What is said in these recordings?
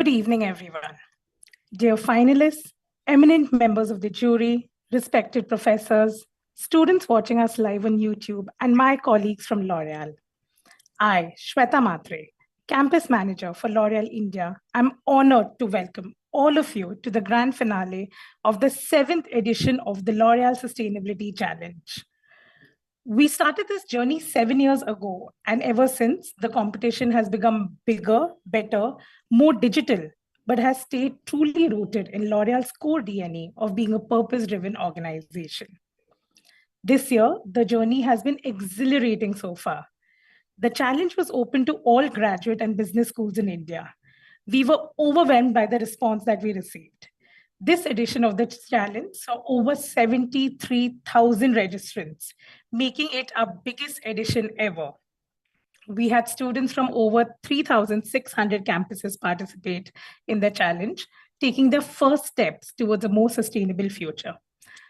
Good evening, everyone. Dear finalists, eminent members of the jury, respected professors, students watching us live on YouTube, and my colleagues from L'Oréal. I, Shweta Matre, Campus Manager for L'Oréal India, am honored to welcome all of you to the grand finale of the 7th edition of the L'Oréal Sustainability Challenge. We started this journey 7 years ago, and ever since, the competition has become bigger, better, more digital, but has stayed truly rooted in L'Oréal's core DNA of being a purpose-driven organization. This year, the journey has been exhilarating so far. The challenge was open to all graduate and business schools in India. We were overwhelmed by the response that we received. This edition of the challenge saw over 73,000 registrants, making it our biggest edition ever. We had students from over 3,600 campuses participate in the challenge, taking their first steps towards a more sustainable future.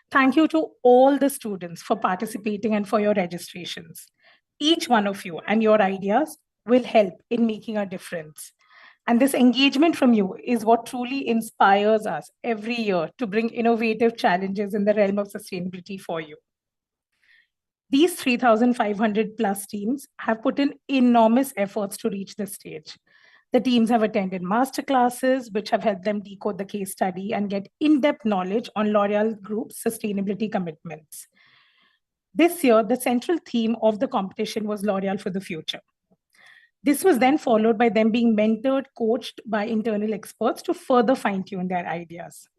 Thank you to all the students for participating and for your registrations. Each one of you and your ideas will help in making a difference. And this engagement from you is what truly inspires us every year to bring innovative challenges in the realm of sustainability for you. These 3,500 plus teams have put in enormous efforts to reach this stage. The teams have attended masterclasses, which have helped them decode the case study and get in-depth knowledge on L'Oréal Group's sustainability commitments. This year, the central theme of the competition was L'Oréal for the Future. This was then followed by them being mentored, coached by internal experts to further fine-tune their ideas.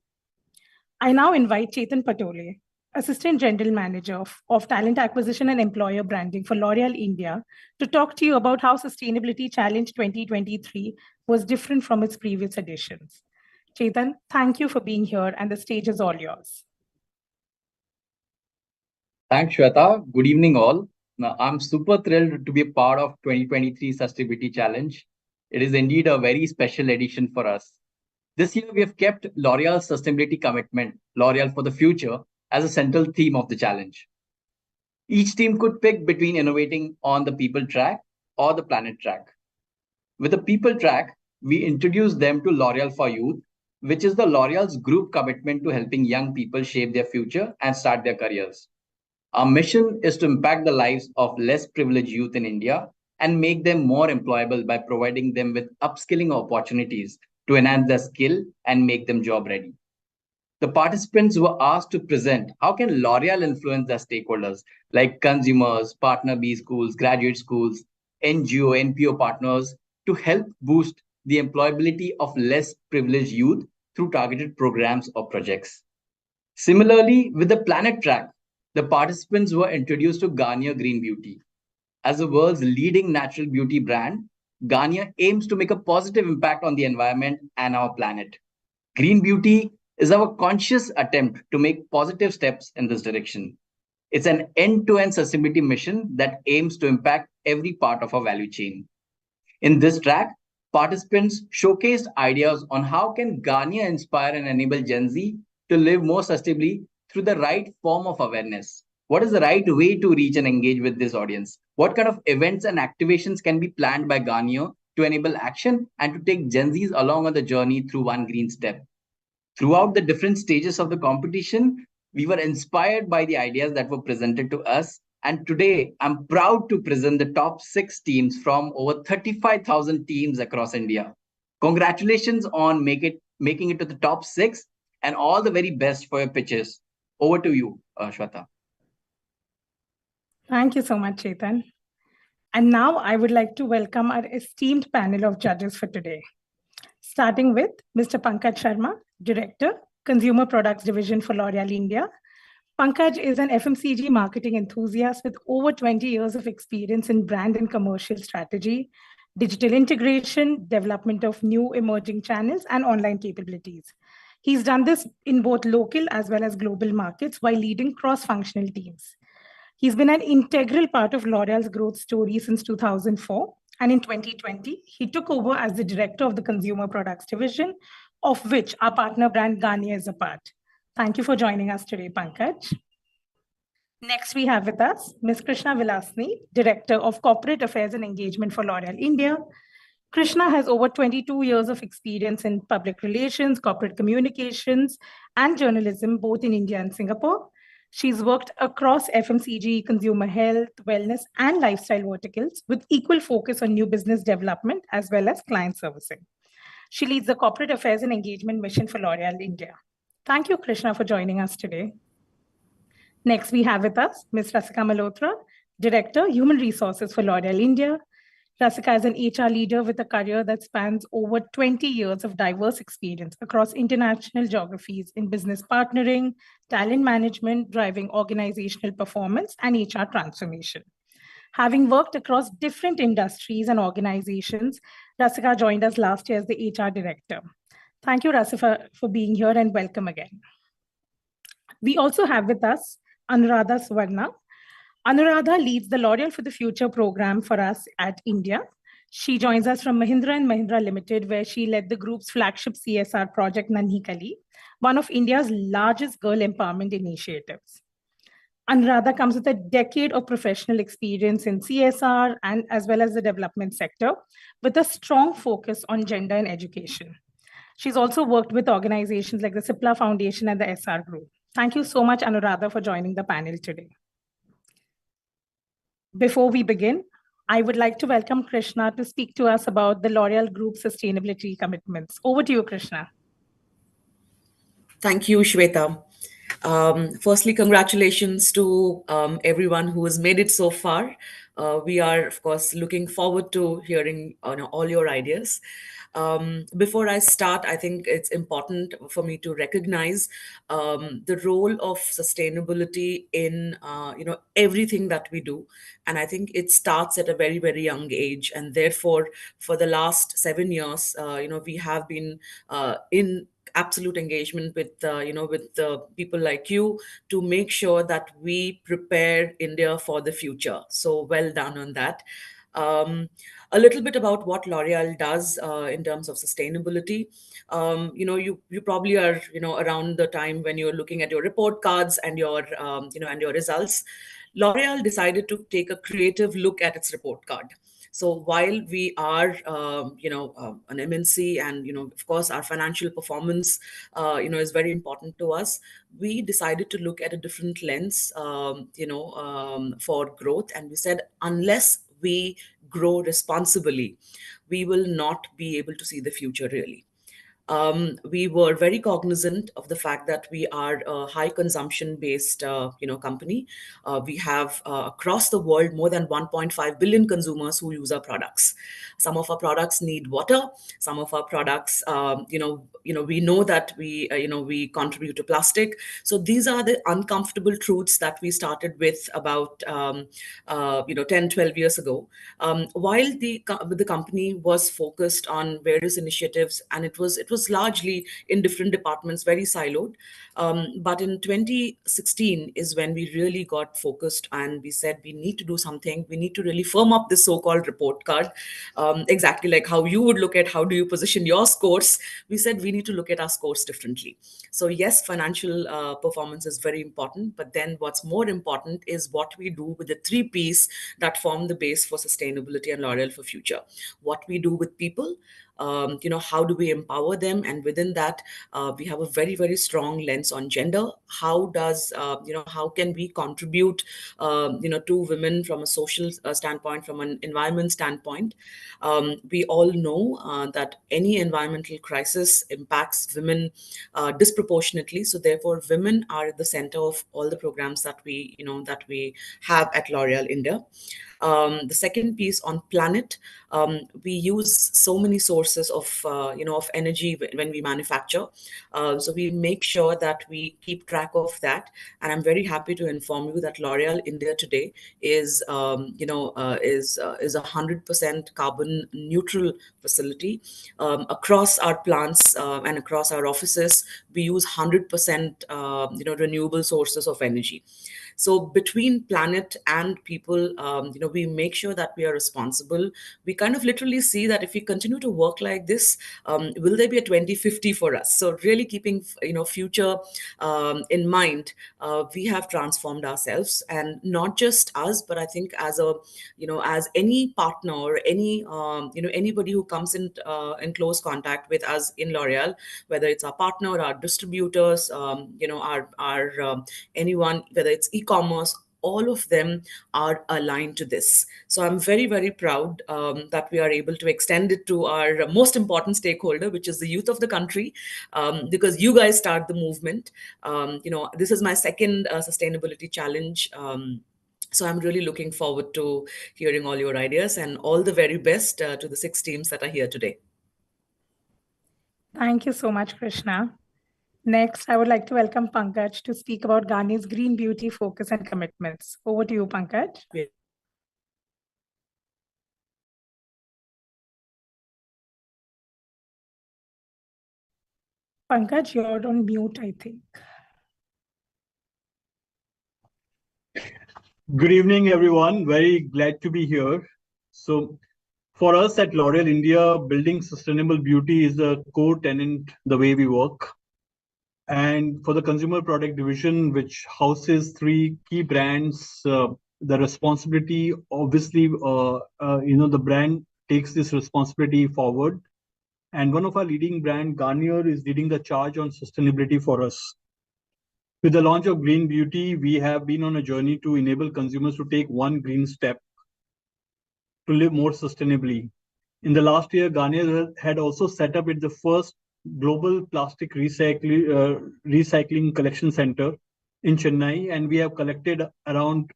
I now invite Chetan Patole, Assistant General Manager of Talent Acquisition and Employer Branding for L'Oréal India, to talk to you about how Sustainability Challenge 2023 was different from its previous editions. Chetan, thank you for being here, and the stage is all yours. Thanks, Shweta. Good evening, all. Now, I'm super thrilled to be a part of 2023 Sustainability Challenge. It is indeed a very special edition for us. This year, we have kept L'Oréal's sustainability commitment, L'Oréal for the Future, as a central theme of the challenge. Each team could pick between innovating on the people track or the planet track. With the people track, we introduced them to L'Oréal for Youth, which is the L'Oréal's group commitment to helping young people shape their future and start their careers. Our mission is to impact the lives of less privileged youth in India and make them more employable by providing them with upskilling opportunities to enhance their skill and make them job ready. The participants were asked to present how can L'Oréal influence their stakeholders like consumers, partner B schools, graduate schools, NGO, NPO partners to help boost the employability of less privileged youth through targeted programs or projects. Similarly, with the planet track, the participants were introduced to Garnier Green Beauty. As the world's leading natural beauty brand, Garnier aims to make a positive impact on the environment and our planet. Green Beauty is our conscious attempt to make positive steps in this direction. It's an end-to-end sustainability mission that aims to impact every part of our value chain. In this track, participants showcased ideas on how can Garnier inspire and enable Gen Z to live more sustainably through the right form of awareness. What is the right way to reach and engage with this audience? What kind of events and activations can be planned by Garnier to enable action and to take Gen Zs along on the journey through one green step? Throughout the different stages of the competition, we were inspired by the ideas that were presented to us. And today, I'm proud to present the top 6 teams from over 35,000 teams across India. Congratulations on making it to the top 6 and all the very best for your pitches. Over to you, Shweta. Thank you so much, Chetan. And now I would like to welcome our esteemed panel of judges for today. Starting with Mr. Pankaj Sharma, Director, Consumer Products Division for L'Oréal India. Pankaj is an FMCG marketing enthusiast with over 20 years of experience in brand and commercial strategy, digital integration, development of new emerging channels, and online capabilities. He's done this in both local as well as global markets while leading cross-functional teams. He's been an integral part of L'Oréal's growth story since 2004. And in 2020, he took over as the director of the Consumer Products Division, of which our partner brand Garnier is a part. Thank you for joining us today, Pankaj. Next, we have with us Ms. Krishna Vilasni, Director of Corporate Affairs and Engagement for L'Oréal India. Krishna has over 22 years of experience in public relations, corporate communications, and journalism, both in India and Singapore. She's worked across FMCG, consumer health, wellness, and lifestyle verticals with equal focus on new business development as well as client servicing. She leads the corporate affairs and engagement mission for L'Oreal India. Thank you, Krishna, for joining us today. Next, we have with us Ms. Rasika Malhotra, Director, Human Resources for L'Oreal India. Rasika is an HR leader with a career that spans over 20 years of diverse experience across international geographies in business partnering, talent management, driving organizational performance, and HR transformation. Having worked across different industries and organizations, Rasika joined us last year as the HR director. Thank you, Rasika, for being here and welcome again. We also have with us Anuradha Suvarna. Anuradha leads the L'Oreal for the Future program for us at India. She joins us from Mahindra & Mahindra Limited, where she led the group's flagship CSR project, Nanhi Kali, one of India's largest girl empowerment initiatives. Anuradha comes with a decade of professional experience in CSR and as well as the development sector, with a strong focus on gender and education. She's also worked with organizations like the Cipla Foundation and the SR Group. Thank you so much, Anuradha, for joining the panel today. Before we begin, I would like to welcome Krishna to speak to us about the L'Oreal Group sustainability commitments. Over to you, Krishna. Thank you, Shweta. Firstly, congratulations to everyone who has made it so far. We are, of course, looking forward to hearing all your ideas. Before I start, I think it's important for me to recognize the role of sustainability in everything that we do, and I think it starts at a very, very young age. And therefore, for the last 7 years, we have been in absolute engagement with people like you to make sure that we prepare India for the future. So well done on that. A little bit about what L'Oreal does in terms of sustainability. You probably are around the time when you're looking at your report cards and your and your results. L'Oreal decided to take a creative look at its report card. So while we are, an MNC, and of course, our financial performance, is very important to us, we decided to look at a different lens, for growth, and we said unless we grow responsibly, we will not be able to see the future really. We were very cognizant of the fact that we are a high consumption based company. We have across the world more than 1.5 billion consumers who use our products. Some of our products need water. Some of our products, we know that we contribute to plastic. So these are the uncomfortable truths that we started with about 10, 12 years ago. While the company was focused on various initiatives, and it was largely in different departments, very siloed. But in 2016 is when we really got focused, and we said we need to do something. We need to really firm up this so-called report card, exactly like how you would look at how do you position your scores. We said we need to look at our scores differently. So yes, financial performance is very important, but then what's more important is what we do with the 3 Ps that form the base for sustainability and L'Oreal for future. What we do with people, how do we empower them, and within that we have a very, very strong lens on gender. How can we contribute to women from a social standpoint, from an environment standpoint. We all know that any environmental crisis impacts women disproportionately, so therefore women are at the center of all the programs that we have at L'Oreal India. The second piece on planet, we use so many sources of energy when we manufacture. So we make sure that we keep track of that. And I'm very happy to inform you that L'Oreal India today is a 100% carbon neutral facility. Across our plants and across our offices, we use 100% renewable sources of energy. So between planet and people, we make sure that we are responsible. We kind of literally see that if we continue to work like this, will there be a 2050 for us? So really keeping future in mind, we have transformed ourselves, and not just us, but I think as a as any partner or any anybody who comes in close contact with us in L'Oreal, whether it's our partner, our distributors, our anyone, whether it's e-commerce, all of them are aligned to this. So I'm very, very proud that we are able to extend it to our most important stakeholder, which is the youth of the country, because you guys start the movement. This is my second sustainability challenge. So I'm really looking forward to hearing all your ideas, and all the very best to the 6 teams that are here today. Thank you so much, Krishna. Next, I would like to welcome Pankaj to speak about Garnier's green beauty focus and commitments. Over to you, Pankaj. Pankaj, you're on mute, I think. Good evening, everyone. Very glad to be here. So, for us at L'Oreal India, building sustainable beauty is a core tenet the way we work. And for the consumer product division, which houses 3 key brands, the responsibility, obviously, the brand takes this responsibility forward. And one of our leading brand, Garnier, is leading the charge on sustainability for us. With the launch of Green Beauty, we have been on a journey to enable consumers to take one green step to live more sustainably. In the last year, Garnier had also set up the first global plastic recycling collection center in Chennai, and we have collected around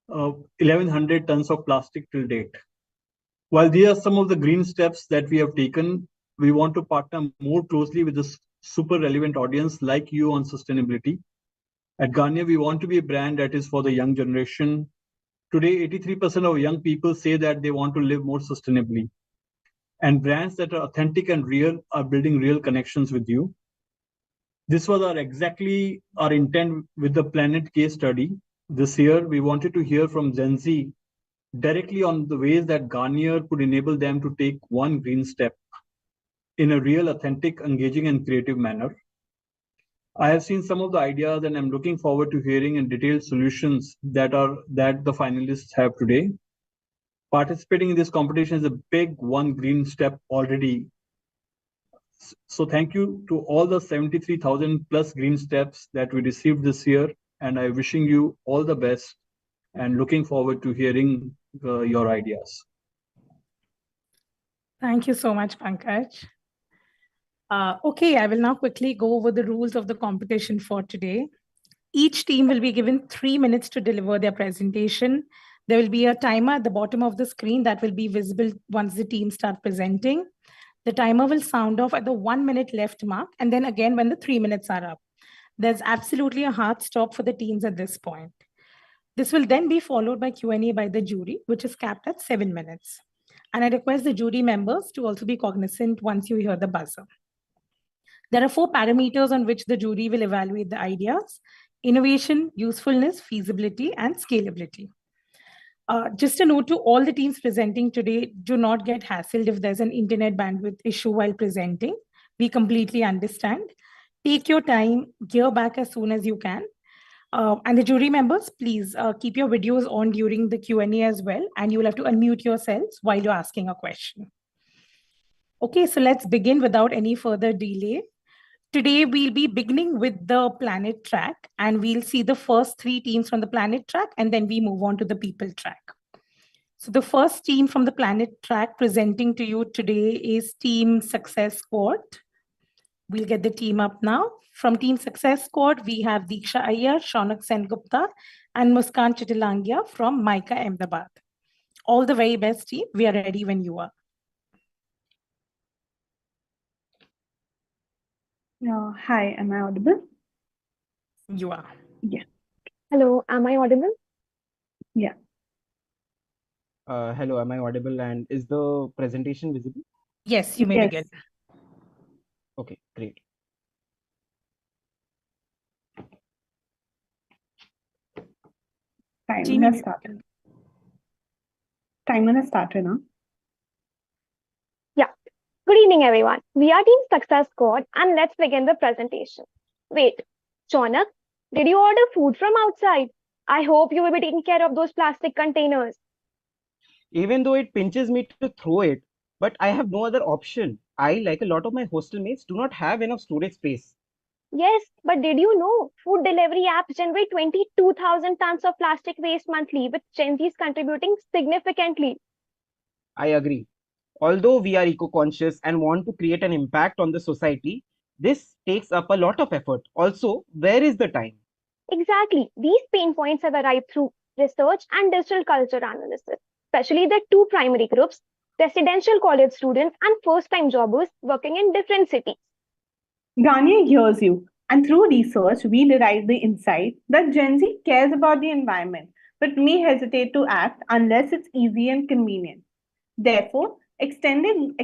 1,100 tons of plastic till date. While these are some of the green steps that we have taken, we want to partner more closely with the super relevant audience like you on sustainability. At Garnier, we want to be a brand that is for the young generation. Today, 83% of young people say that they want to live more sustainably. And brands that are authentic and real are building real connections with you. This was exactly our intent with the Planet case study. This year, we wanted to hear from Gen Z directly on the ways that Garnier could enable them to take one green step in a real, authentic, engaging, and creative manner. I have seen some of the ideas, and I'm looking forward to hearing and detailed solutions that the finalists have today. Participating in this competition is a big one green step already. So thank you to all the 73,000 plus green steps that we received this year, and I'm wishing you all the best and looking forward to hearing your ideas. Thank you so much, Pankaj. Okay, I will now quickly go over the rules of the competition for today. Each team will be given 3 minutes to deliver their presentation. There will be a timer at the bottom of the screen that will be visible once the teams start presenting. The timer will sound off at the 1 minute left mark, and then again when the 3 minutes are up. There's absolutely a hard stop for the teams at this point. This will then be followed by Q&A by the jury, which is capped at 7 minutes. And I request the jury members to also be cognizant once you hear the buzzer. There are 4 parameters on which the jury will evaluate the ideas: innovation, usefulness, feasibility, and scalability. Just a note to all the teams presenting today, do not get hassled if there's an internet bandwidth issue while presenting. We completely understand. Take your time, gear back as soon as you can. And the jury members, please keep your videos on during the Q&A as well, and you will have to unmute yourselves while you're asking a question. Okay, so let's begin without any further delay. Today, we'll be beginning with the planet track, and we'll see the first 3 teams from the planet track, and then we move on to the people track. So the first team from the planet track presenting to you today is Team Success Squad. We'll get the team up now. From Team Success Squad, we have Diksha Iyer, Shaunak Sengupta, and Muskan Chitilangia from Mica Ahmedabad. All the very best, team. We are ready when you are. Hi, am I audible? You are. Yeah. Hello, am I audible? Yeah. Hello, am I audible, and is the presentation visible? Yes, you may begin. Okay, great. Timer Team, has started. Timer has started, huh? Yeah. Good evening, everyone. We are Team Success Squad, and let's begin the presentation. Wait, Chonak, did you order food from outside? I hope you will be taking care of those plastic containers. Even though it pinches me to throw it, but I have no other option. I, like a lot of my hostel mates, do not have enough storage space. Yes, but did you know food delivery apps generate 22,000 tons of plastic waste monthly, with Gen Zs contributing significantly? I agree. Although we are eco-conscious and want to create an impact on the society, this takes up a lot of effort. Also, where is the time? Exactly. These pain points have arrived through research and digital culture analysis, especially the two primary groups: residential college students and first time jobbers working in different cities. Garnier hears you, and through research, we derive the insight that Gen Z cares about the environment but may hesitate to act unless it's easy and convenient. Therefore, extending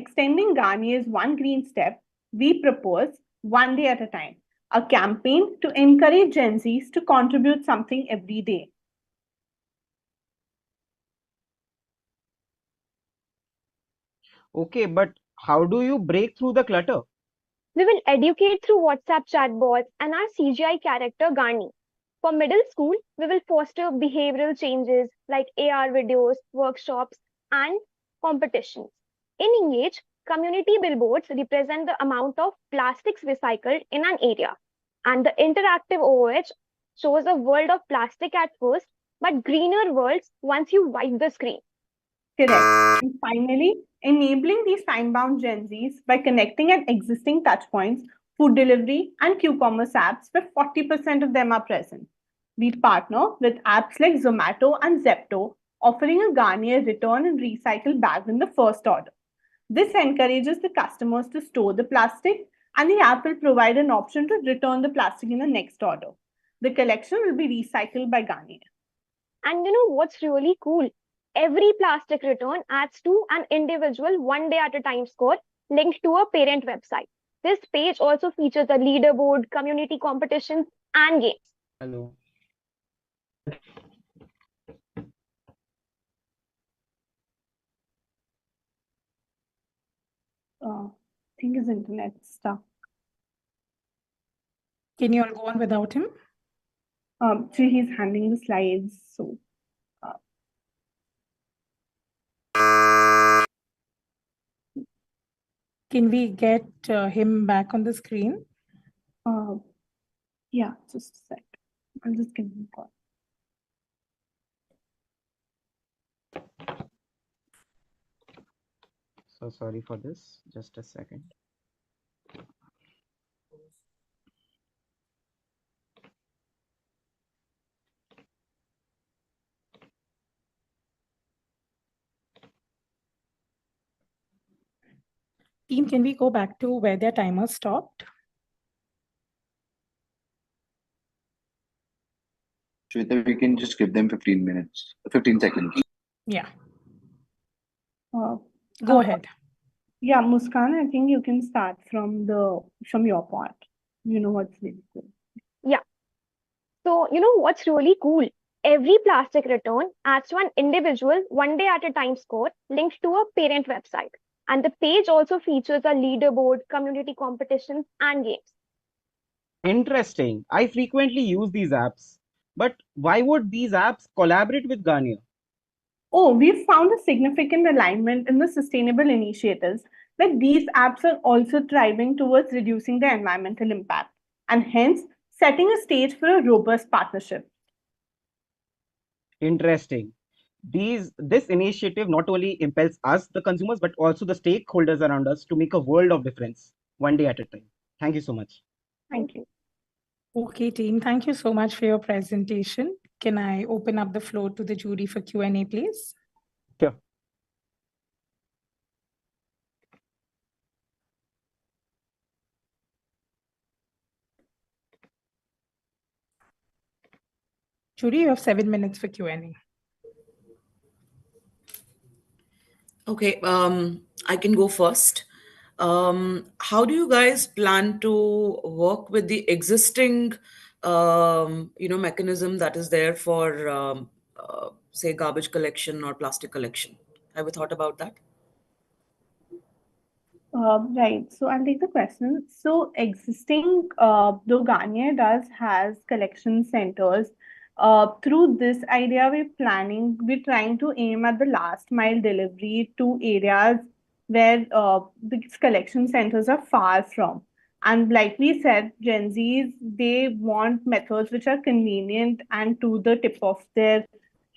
Garnier's one green step, we propose one day at a time, a campaign to encourage Gen Zs to contribute something every day. Okay, but how do you break through the clutter? We will educate through WhatsApp chatbots and our CGI character Garni. For middle school, we will foster behavioral changes like AR videos, workshops, and competitions. In Engage, community billboards represent the amount of plastics recycled in an area. And the interactive OOH shows a world of plastic at first, but greener worlds once you wipe the screen. Correct. And finally, enabling these time-bound Gen Zs by connecting at existing touchpoints, food delivery, and Q-commerce apps where 40% of them are present. We partner with apps like Zomato and Zepto, offering a Garnier return and recycle bag in the first order. This encourages the customers to store the plastic, and the app will provide an option to return the plastic in the next order. The collection will be recycled by Garnier. And you know what's really cool? Every plastic return adds to an individual one day at a time score linked to a parent website. This page also features a leaderboard, community competitions, and games. Hello. I think his internet stuck. Can you all go on without him? So he's handling the slides. So Can we get him back on the screen? yeah, just a sec. I'll just give him a call. So sorry for this. Just a second. Team, can we go back to where their timer stopped? Shweta, we can just give them 15 minutes, 15 seconds. Yeah, Uh, go ahead. yeah, Muskan, I think you can start from your part. You know what's really cool. Yeah. So, you know what's really cool? Every plastic return adds to an individual one day at a time score linked to a parent website. And the page also features a leaderboard, community competitions, and games. Interesting. I frequently use these apps. But why would these apps collaborate with Garnier? Oh, we've found a significant alignment in the sustainable initiatives that these apps are also thriving towards reducing their environmental impact and hence setting a stage for a robust partnership. Interesting. This initiative not only impels us, the consumers, but also the stakeholders around us to make a world of difference one day at a time. Thank you so much. Thank you. Okay, team, thank you so much for your presentation. Can I open up the floor to the jury for Q&A, please? Sure. Jury, you have 7 minutes for Q&A. Okay, I can go first. How do you guys plan to work with the existing, mechanism that is there for say, garbage collection or plastic collection? Have you thought about that? Right. So I'll take the question. So existing, though Garnier does has collection centers, through this idea we're trying to aim at the last mile delivery to areas where these collection centers are far from. And like we said, Gen Zs, they want methods which are convenient and to the tip of their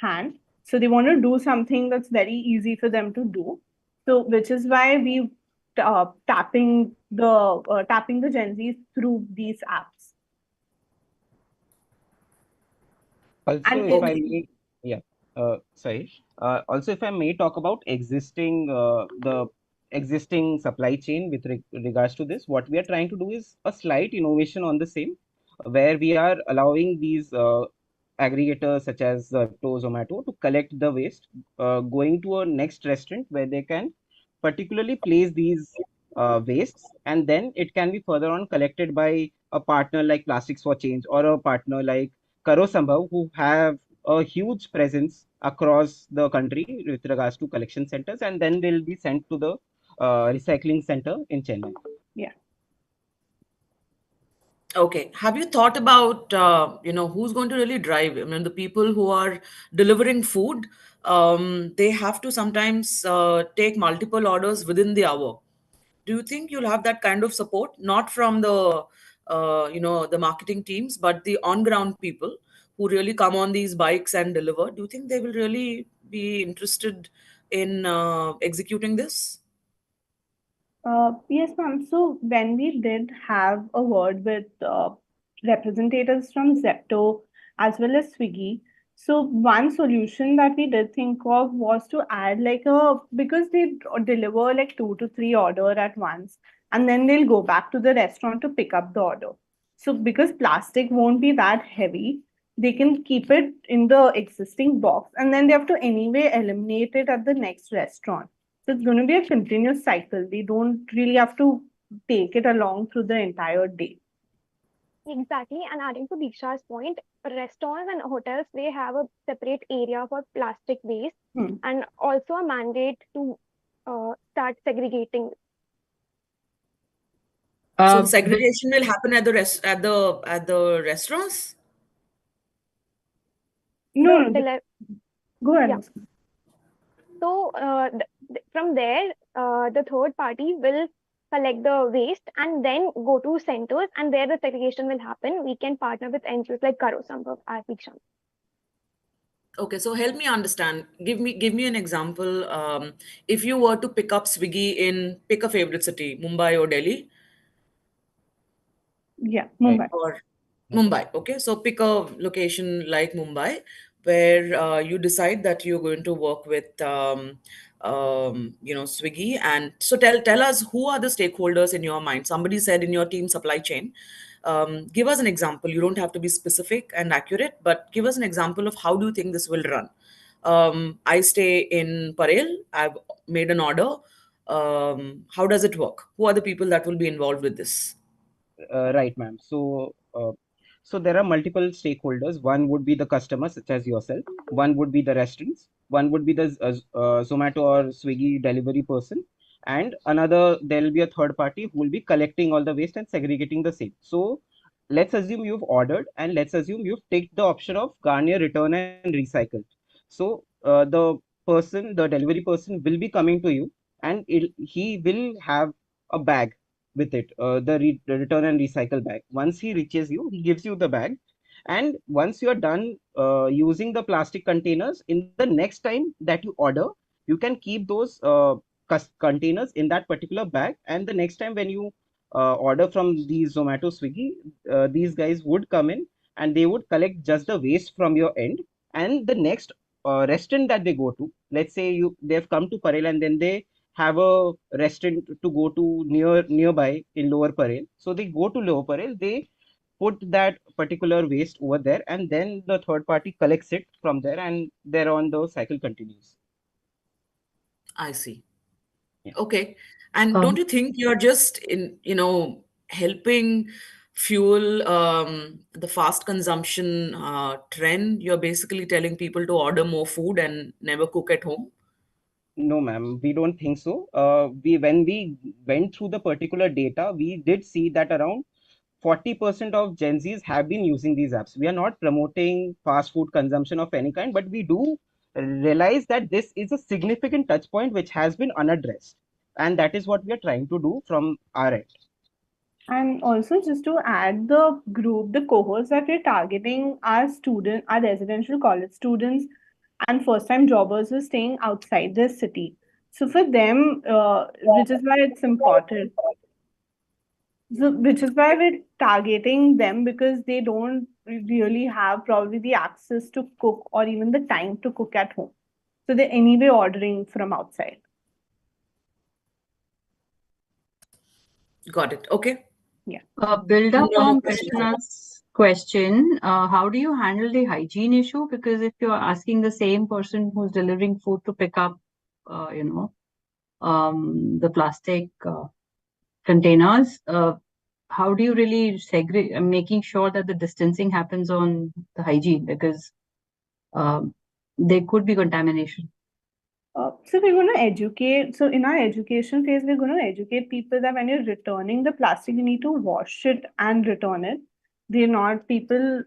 hand. So they want to do something that's very easy for them to do. So which is why we tapping the Gen Zs through these apps. Also, And if it, I may, yeah, sorry. Also, if I may talk about the existing supply chain with regards to this, what we are trying to do is a slight innovation on the same, where we are allowing these aggregators such as Zepto, Zomato to collect the waste, going to a next restaurant where they can particularly place these wastes, and then it can be further on collected by a partner like Plastics for Change or a partner like Karo Sambhav, who have a huge presence across the country with regards to collection centers, and then they'll be sent to the recycling center in Chennai. yeah. Okay. Have you thought about who's going to really drive? I mean, the people who are delivering food, they have to sometimes take multiple orders within the hour. Do you think you'll have that kind of support, not from the marketing teams, but the on ground people who really come on these bikes and deliver? Do you think they will really be interested in executing this? Yes, ma'am. So when we did have a word with representatives from Zepto as well as Swiggy, so one solution that we did think of was to add like a because they deliver like 2 to 3 order at once, and then they'll go back to the restaurant to pick up the order. So because plastic won't be that heavy, they can keep it in the existing box, and then they have to anyway eliminate it at the next restaurant. So it's going to be a continuous cycle. They don't really have to take it along through the entire day. Exactly. And adding to Diksha's point, restaurants and hotels, they have a separate area for plastic waste Hmm. and also a mandate to start segregating. So the Uh, segregation will happen at the restaurants. No, The no, go yeah. ahead. So from there, the third party will collect the waste and then go to centers, and there the segregation will happen. We can partner with NGOs like Karo Sambhav, as Diksha. Okay, so help me understand. Give me an example. If you were to pick up Swiggy pick a favorite city, Mumbai or Delhi, Yeah, Right. Mumbai. or Mumbai. Mumbai. Okay, so pick a location like Mumbai where you decide that you're going to work with Swiggy, and so tell us who are the stakeholders in your mind. Somebody said in your team supply chain. Give us an example. You don't have to be specific and accurate, but give us an example of how do you think this will run. I stay in Parel. I've made an order. How does it work? Who are the people that will be involved with this? Right, ma'am. So there are multiple stakeholders. One would be the customer, such as yourself. One would be the restaurants. One would be the Zomato or Swiggy delivery person. And another, there will be a third party who will be collecting all the waste and segregating the same. So let's assume you've ordered, and let's assume you've taken the option of Garnier return and recycle. So the delivery person will be coming to you, and he will have a bag with it, the return and recycle bag. Once he reaches you, he gives you the bag, and once you are done using the plastic containers, in the next time that you order, you can keep those containers in that particular bag, and the next time when you order from these Zomato, Swiggy, these guys would come in and they would collect just the waste from your end, and the next restaurant that they go to, let's say they've come to Parel and then they have a restaurant to go to nearby in Lower Parel. So they go to Lower Parel, they put that particular waste over there, and then the third party collects it from there, and thereon the cycle continues. I see. Yeah. Okay. And don't um, you think you're just helping fuel the fast consumption trend, you're basically telling people to order more food and never cook at home? No, ma'am, we don't think so. When we went through the particular data, we did see that around 40% of Gen Zs have been using these apps. We are not promoting fast food consumption of any kind, but we do realize that this is a significant touch point which has been unaddressed. And that is what we are trying to do from our end. And also, just to add, the cohorts that we're targeting are residential college students and first-time jobbers who are staying outside the city. So for them, which is why it's important. So, which is why we're targeting them, because they don't really have probably the access to cook or even the time to cook at home. So they're anyway ordering from outside. Got it. Okay. Yeah. Build up No more on questions. Krishna's question. How do you handle the hygiene issue? Because if you're asking the same person who's delivering food to pick up, the plastic containers, how do you really segregate, making sure that the distancing happens on the hygiene? Because there could be contamination. So we're going to educate. So in our education phase, we're going to educate people that when you're returning the plastic, you need to wash it and return it. People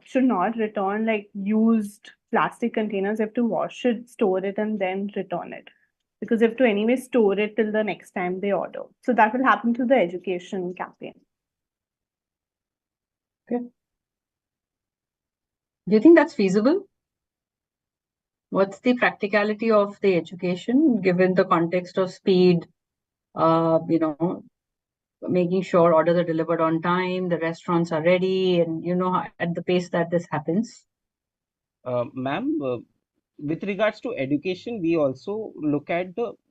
should not return like used plastic containers. They have to wash it, store it, and then return it. Because they have to anyway store it till the next time they order. So that will happen through the education campaign. Okay. Do you think that's feasible? What's the practicality of the education given the context of speed, making sure orders are delivered on time, the restaurants are ready, and at the pace that this happens? Ma'am, with regards to education, we also look at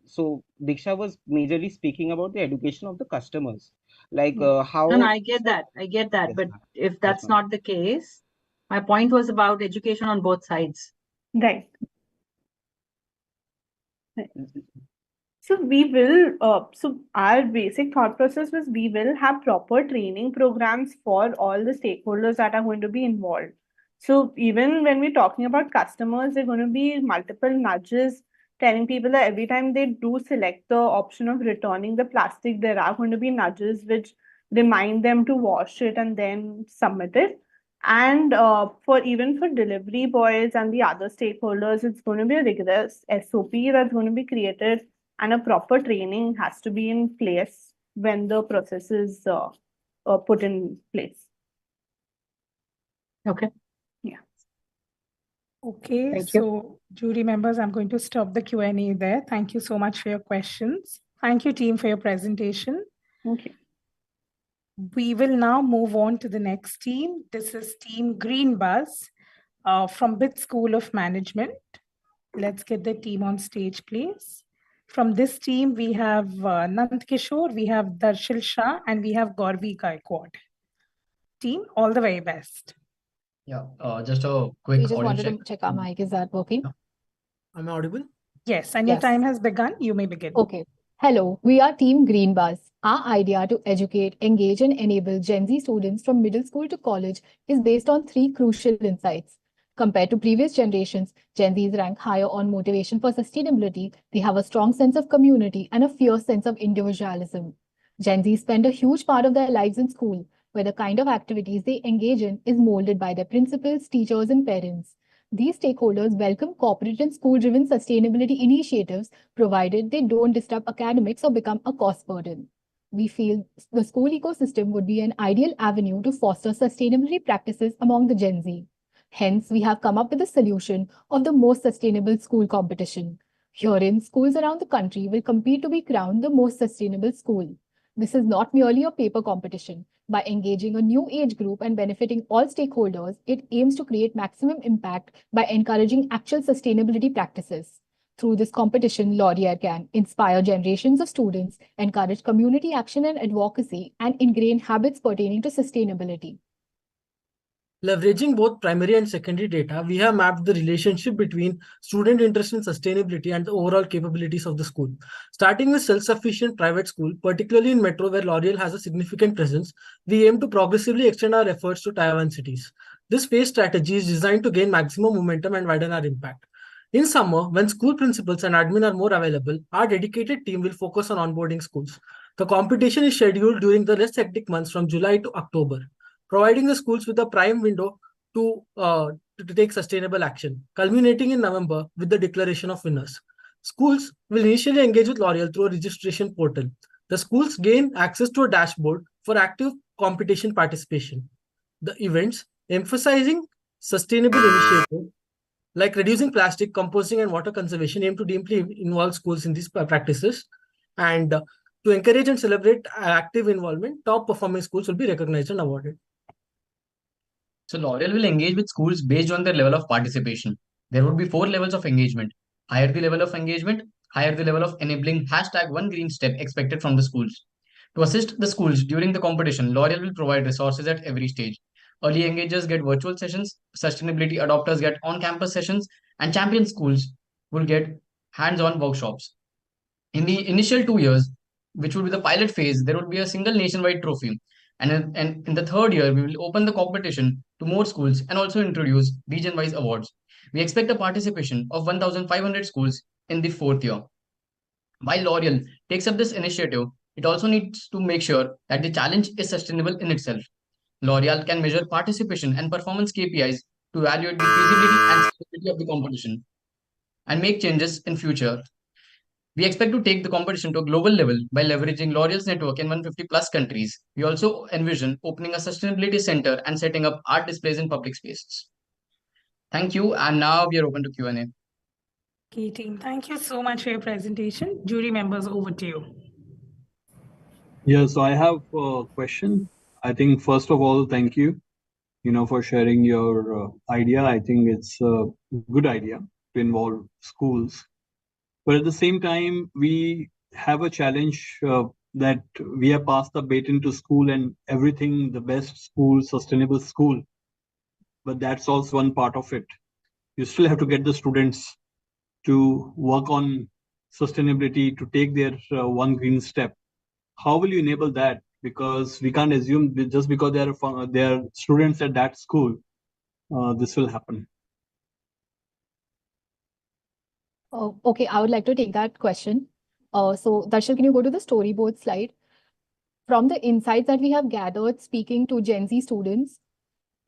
so Diksha was majorly speaking about the education of the customers, like how. No, I get that. Yes, but ma'am. if that's Yes, ma'am. not the case, my point was about education on both sides. Right. So we will, so our basic thought process was we will have proper training programs for all the stakeholders that are going to be involved. So even when we're talking about customers, there are going to be multiple nudges telling people that every time they do select the option of returning the plastic, there are going to be nudges which remind them to wash it and then submit it. And for delivery boys and the other stakeholders, it's going to be a rigorous SOP that's going to be created, and a proper training has to be in place when the process is put in place. Okay. Yeah. Okay, Thank you. so jury members, I'm going to stop the Q&A there. Thank you so much for your questions. Thank you, team, for your presentation. Thank you. We will now move on to the next team. This is Team Green Buzz from BIT School of Management. Let's get the team on stage, please. From this team, we have Nand Kishore, we have Darshil Shah, and we have Gauravi Gaikwad. Team, all the very best. Yeah, just a quick We just audio wanted check. to check our mic. Is that working? Am I audible? Yes, and your Yes. time has begun. You may begin. Okay. Hello, we are Team Green Buzz. Our idea to educate, engage, and enable Gen Z students from middle school to college is based on 3 crucial insights. Compared to previous generations, Gen Zs rank higher on motivation for sustainability. They have a strong sense of community and a fierce sense of individualism. Gen Z spend a huge part of their lives in school, where the kind of activities they engage in is molded by their principals, teachers, and parents. These stakeholders welcome corporate and school-driven sustainability initiatives, provided they don't disrupt academics or become a cost burden. We feel the school ecosystem would be an ideal avenue to foster sustainability practices among the Gen Z. Hence, we have come up with a solution of the most sustainable school competition. Herein, schools around the country will compete to be crowned the most sustainable school. This is not merely a paper competition. By engaging a new age group and benefiting all stakeholders, it aims to create maximum impact by encouraging actual sustainability practices. Through this competition, Laurier can inspire generations of students, encourage community action and advocacy, and ingrain habits pertaining to sustainability. Leveraging both primary and secondary data, we have mapped the relationship between student interest in sustainability and the overall capabilities of the school. Starting with self-sufficient private school, particularly in metro where L'Oreal has a significant presence, we aim to progressively extend our efforts to Tier 1 cities. This phase strategy is designed to gain maximum momentum and widen our impact. In summer, when school principals and admin are more available, our dedicated team will focus on onboarding schools. The competition is scheduled during the less hectic months from July to October, providing the schools with a prime window to take sustainable action, culminating in November with the declaration of winners. Schools will initially engage with L'Oreal through a registration portal. The schools gain access to a dashboard for active competition participation. The events emphasizing sustainable initiatives like reducing plastic, composting, and water conservation aim to deeply involve schools in these practices. And to encourage and celebrate active involvement, top performing schools will be recognized and awarded. So L'Oreal will engage with schools based on their level of participation. There would be 4 levels of engagement. Higher the level of engagement, higher the level of enabling #1green step expected from the schools. To assist the schools during the competition, L'Oreal will provide resources at every stage. Early engagers get virtual sessions, sustainability adopters get on-campus sessions, and champion schools will get hands-on workshops. In the initial 2 years, which would be the pilot phase, there would be a single nationwide trophy. And in the third year, we will open the competition to more schools and also introduce region-wise awards. We expect a participation of 1,500 schools in the fourth year. While L'Oreal takes up this initiative, it also needs to make sure that the challenge is sustainable in itself. L'Oreal can measure participation and performance KPIs to evaluate the feasibility and scalability of the competition and make changes in future. We expect to take the competition to a global level by leveraging L'Oreal's network in 150 plus countries. We also envision opening a sustainability center and setting up art displays in public spaces. Thank you, and now we are open to Q&A. Okay, team, thank you so much for your presentation. Jury members, over to you. Yeah, so I have a question. I think first of all, thank you, for sharing your idea. I think it's a good idea to involve schools. But at the same time, we have a challenge that we have passed the baton to school and everything, the best school, sustainable school. But that's also one part of it. You still have to get the students to work on sustainability, to take their one green step. How will you enable that? Because we can't assume that just because they are students at that school, this will happen. Oh, okay, I would like to take that question. So Darshil, can you go to the storyboard slide? From the insights that we have gathered speaking to Gen Z students,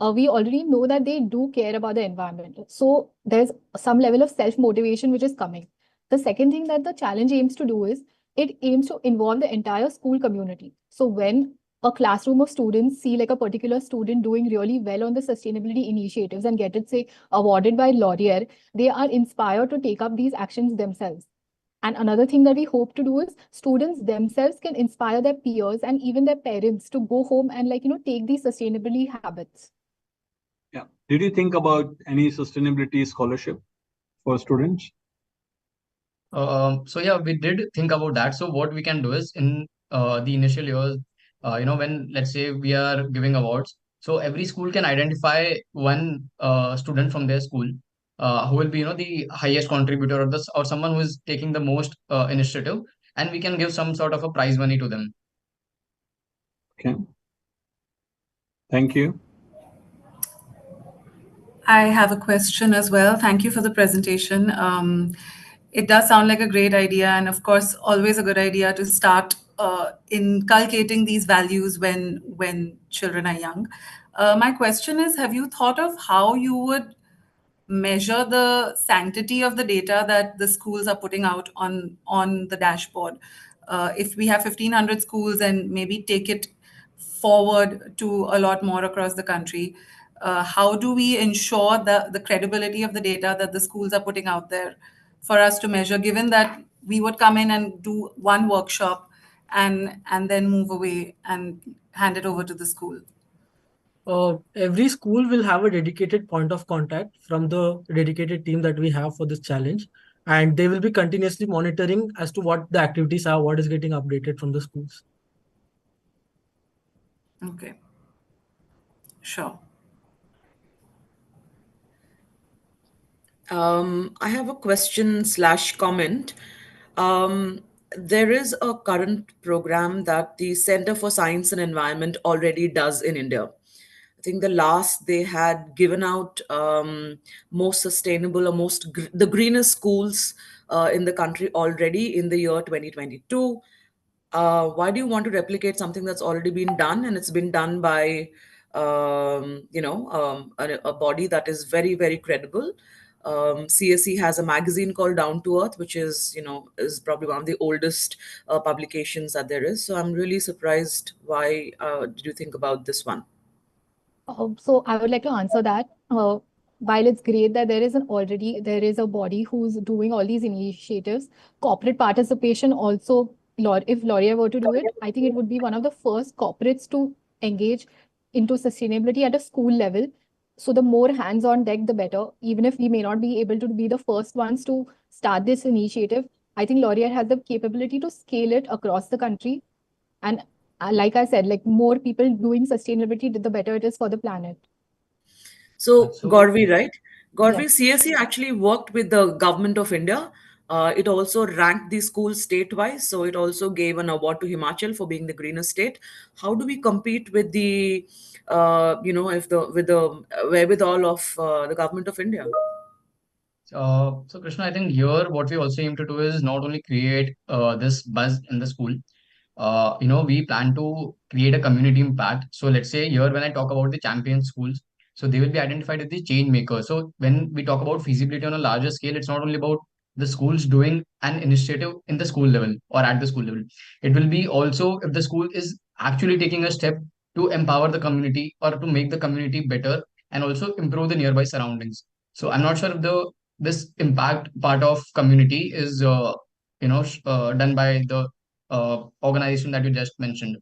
we already know that they do care about the environment. So there's some level of self-motivation which is coming. The second thing that the challenge aims to do is it aims to involve the entire school community. So when a classroom of students see like a particular student doing really well on the sustainability initiatives and get it, say, awarded by L'Oreal, they are inspired to take up these actions themselves. And another thing that we hope to do is students themselves can inspire their peers and even their parents to go home and take these sustainability habits. Yeah. Did you think about any sustainability scholarship for students? So yeah, we did think about that. So what we can do is in the initial years, when let's say we are giving awards, so every school can identify one student from their school who will be the highest contributor or someone who is taking the most initiative, and we can give some sort of a prize money to them. Okay. Thank you. I have a question as well. Thank you for the presentation. It does sound like a great idea, and of course, always a good idea to start inculcating these values when children are young. My question is, have you thought of how you would measure the sanctity of the data that the schools are putting out on the dashboard? If we have 1,500 schools and maybe take it forward to a lot more across the country, how do we ensure the credibility of the data that the schools are putting out there for us to measure, given that we would come in and do one workshop and then move away and hand it over to the school? Every school will have a dedicated point of contact from the dedicated team that we have for this challenge, and they will be continuously monitoring as to what the activities are, what is getting updated from the schools. Okay. Sure. I have a question slash comment. There is a current program that the Center for Science and Environment already does in India. I think the last they had given out most sustainable or the greenest schools in the country already in the year 2022. Why do you want to replicate something that's already been done, and it's been done by a body that is very, very credible? CSE has a magazine called Down to Earth, which is probably one of the oldest publications that there is. So I'm really surprised. Why did you think about this one? So I would like to answer that. While it's great that there is a body who's doing all these initiatives, corporate participation also, if L'Oreal were to do it, I think it would be one of the first corporates to engage into sustainability at a school level. So the more hands on deck, the better. Even if we may not be able to be the first ones to start this initiative, I think L'Oreal has the capability to scale it across the country. And like I said, like more people doing sustainability, the better it is for the planet. So, So- Gauravi, right? Gauravi, Yeah. CSE actually worked with the government of India. It also ranked the schools state-wise. So it also gave an award to Himachal for being the greenest state. How do we compete with the, with the wherewithal of the government of India? So Krishna, I think here what we also aim to do is not only create this buzz in the school. We plan to create a community impact. So let's say here when I talk about the champion schools, so they will be identified as the change makers. So when we talk about feasibility on a larger scale, it's not only about the schools doing an initiative in the school level or at the school level. It will be also if the school is actually taking a step to empower the community or to make the community better and also improve the nearby surroundings. So I'm not sure if the this impact part of community is done by the organization that you just mentioned.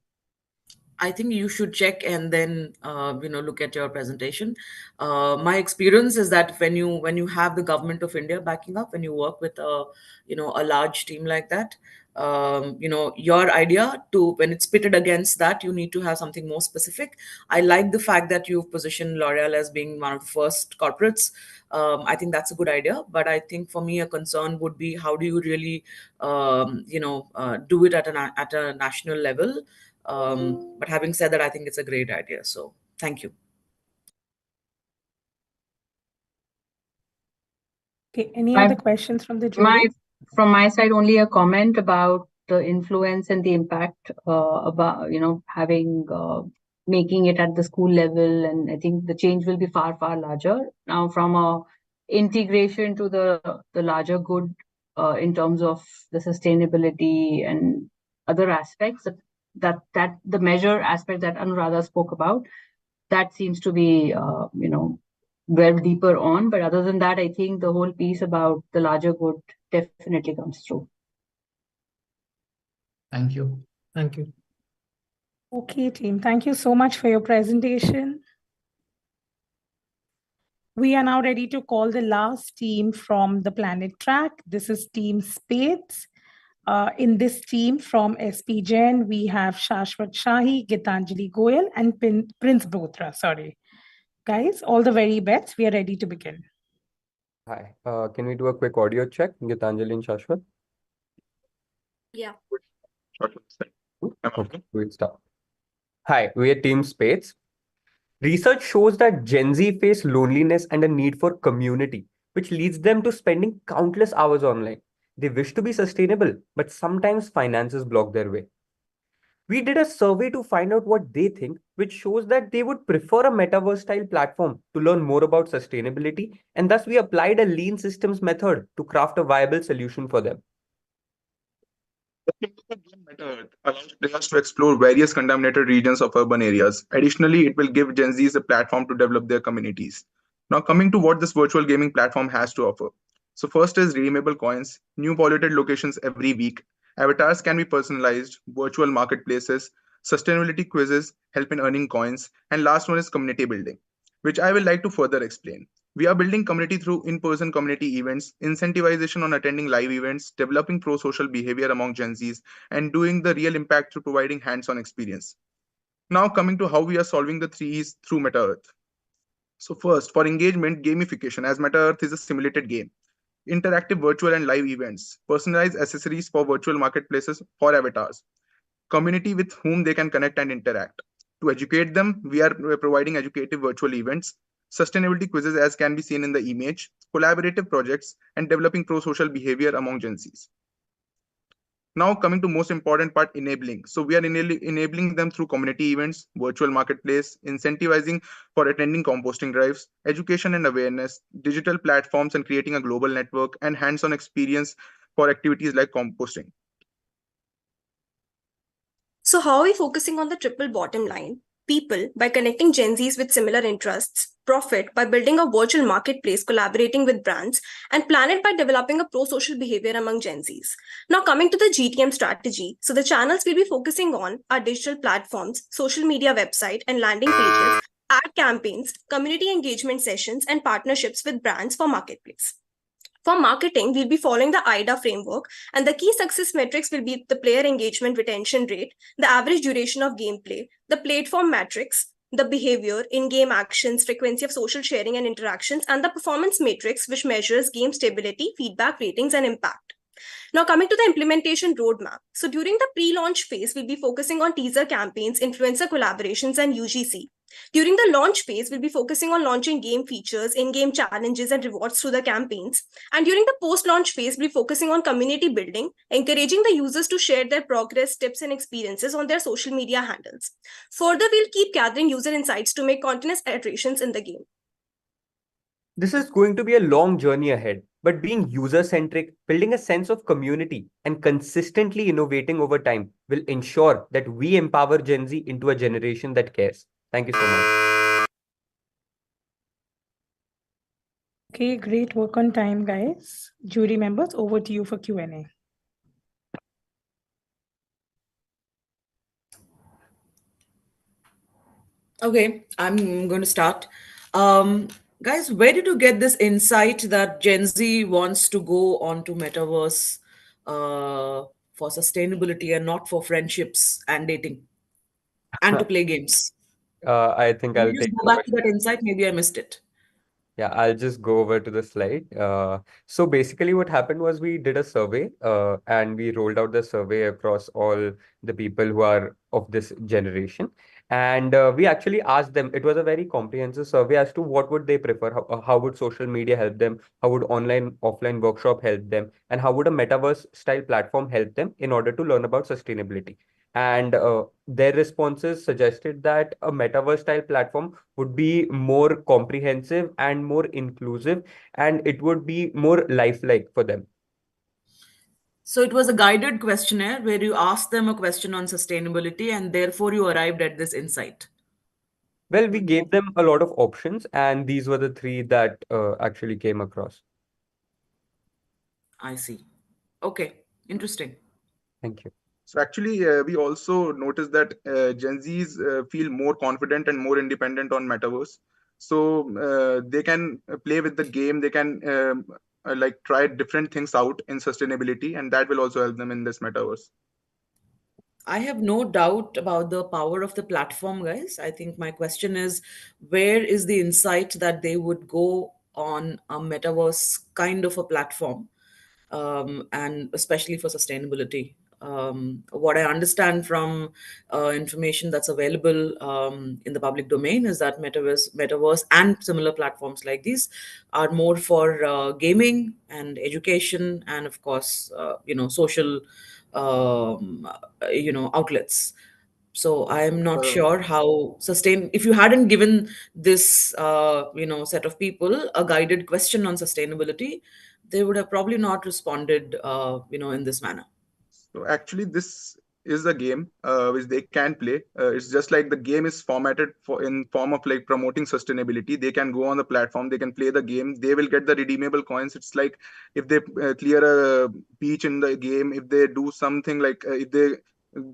I think you should check and then look at your presentation. My experience is that when you have the government of India backing up, when you work with a large team like that, your idea to when it's pitted against that, you need to have something more specific. I like the fact that you've positioned L'Oreal as being one of the first corporates. I think that's a good idea, but I think for me a concern would be how do you really do it at a national level. But having said that, I think it's a great idea. So thank you. Okay, any My- other questions from the jury? From my side, only a comment about the influence and the impact about having making it at the school level, and I think the change will be far larger now from a integration to the larger good in terms of the sustainability and other aspects that the measure aspect that Anuradha spoke about, that seems to be well deeper on. But other than that, I think the whole piece about the larger good definitely comes through. Thank you. Thank you. Okay, team, thank you so much for your presentation. We are now ready to call the last team from the planet track. This is team Spates. In this team from SP Jain, we have Shashwat Shahi, Gitanjali Goyal, and Prince Botra. Sorry. Guys, all the very best. We are ready to begin. Hi, can we do a quick audio check, Gitanjali and Shashwat? Yeah. Okay, we'll start. Hi, we are Team Spates. Research shows that Gen Z face loneliness and a need for community, which leads them to spending countless hours online. They wish to be sustainable, but sometimes finances block their way. We did a survey to find out what they think, which shows that they would prefer a metaverse style platform to learn more about sustainability, and thus we applied a lean systems method to craft a viable solution for them. The method allows players to explore various contaminated regions of urban areas. Additionally, it will give Gen Zs a platform to develop their communities. Now, coming to what this virtual gaming platform has to offer. So, first is redeemable coins, new polluted locations every week. Avatars can be personalized, virtual marketplaces, sustainability quizzes help in earning coins, and last one is community building, which I will like to further explain. We are building community through in-person community events, incentivization on attending live events, developing pro-social behavior among Gen Zs, and doing the real impact through providing hands-on experience. Now coming to how we are solving the 3Es through Meta Earth. So first, for engagement, gamification, as Meta Earth is a simulated game. Interactive virtual and live events, personalized accessories for virtual marketplaces for avatars, community with whom they can connect and interact. To educate them, we are providing educative virtual events, sustainability quizzes as can be seen in the image, collaborative projects, and developing pro-social behavior among Gen Zs. Now coming to most important part, enabling. So we are enabling them through community events, virtual marketplace, incentivizing for attending composting drives, education and awareness, digital platforms and creating a global network, and hands-on experience for activities like composting. So how are we focusing on the triple bottom line? People, by connecting Gen Zs with similar interests, profit by building a virtual marketplace, collaborating with brands, and planet by developing a pro-social behavior among Gen Zs. Now coming to the GTM strategy, so the channels we'll be focusing on are digital platforms, social media website and landing pages, ad campaigns, community engagement sessions, and partnerships with brands for marketplace. For marketing, we'll be following the IDA framework, and the key success metrics will be the player engagement retention rate, the average duration of gameplay, the platform metrics, the behavior, in-game actions, frequency of social sharing and interactions, and the performance matrix, which measures game stability, feedback, ratings, and impact. Now, coming to the implementation roadmap. So during the pre-launch phase, we'll be focusing on teaser campaigns, influencer collaborations, and UGC. During the launch phase, we'll be focusing on launching game features, in-game challenges, and rewards through the campaigns. And during the post-launch phase, we'll be focusing on community building, encouraging the users to share their progress, tips, and experiences on their social media handles. Further, we'll keep gathering user insights to make continuous iterations in the game. This is going to be a long journey ahead, but being user-centric, building a sense of community, and consistently innovating over time will ensure that we empower Gen Z into a generation that cares. Thank you so much. Okay, great work on time, guys. Jury members, over to you for Q&A. Okay, I'm going to start. Guys, where did you get this insight that Gen Z wants to go onto metaverse for sustainability and not for friendships and dating and to play games? I think Can I'll you just take go the back to that insight? Maybe I missed it. Yeah, I'll just go over to the slide. So basically what happened was we did a survey and we rolled out the survey across all the people who are of this generation. And we actually asked them, it was a very comprehensive survey as to what would they prefer, how would social media help them, how would online, offline workshop help them, and how would a metaverse style platform help them in order to learn about sustainability. And their responses suggested that a metaverse style platform would be more comprehensive and more inclusive, and it would be more lifelike for them. So it was a guided questionnaire where you asked them a question on sustainability and therefore you arrived at this insight. Well, we gave them a lot of options, and these were the three that actually came across. I see. Okay, interesting. Thank you. So actually, we also noticed that Gen Zs feel more confident and more independent on metaverse. So they can play with the game. They can like try different things out in sustainability, and that will also help them in this metaverse. I have no doubt about the power of the platform, guys. I think my question is, where is the insight that they would go on a metaverse kind of a platform, and especially for sustainability? What I understand from information that's available in the public domain is that metaverse and similar platforms like these are more for gaming and education, and of course, social outlets. So I'm not sure how if you hadn't given this set of people a guided question on sustainability, they would have probably not responded in this manner. So actually, this is a game which they can play. It's just like the game is formatted for in form of like promoting sustainability. They can go on the platform, they can play the game, they will get the redeemable coins. It's like if they clear a beach in the game, if they do something like if they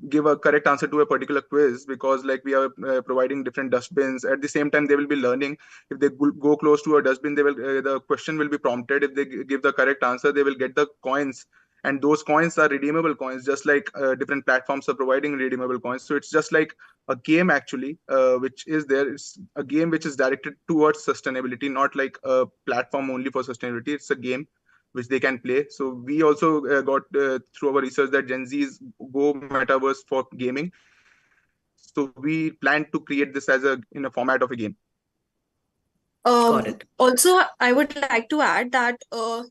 give a correct answer to a particular quiz, because like we are providing different dustbins. At the same time, they will be learning. If they go close to a dustbin, they will the question will be prompted. If they give the correct answer, they will get the coins. and those coins are redeemable coins, just like different platforms are providing redeemable coins. So it's just like a game actually, which is there. It's a game which is directed towards sustainability, not like a platform only for sustainability. It's a game which they can play. So we also got through our research that Gen Zs go metaverse for gaming. So we plan to create this as in a format of a game. Got it. Also, I would like to add that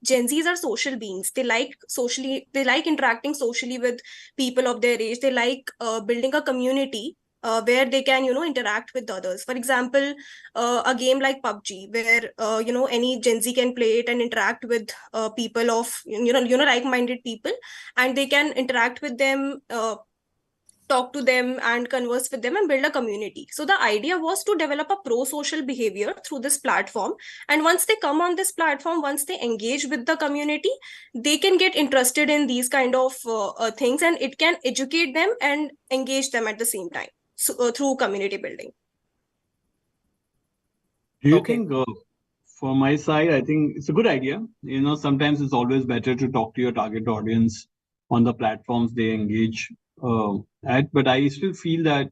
Gen Zs are social beings. They like interacting socially with people of their age. They like building a community where they can, interact with others. For example, a game like PUBG, where any Gen Z can play it and interact with people of like-minded people, and they can interact with them. Talk to them and converse with them and build a community. So the idea was to develop a pro-social behavior through this platform. And once they come on this platform, once they engage with the community, they can get interested in these kind of things, and it can educate them and engage them at the same time, through community building. Do you think, for my side, I think it's a good idea. Sometimes it's always better to talk to your target audience on the platforms they engage at. But I still feel that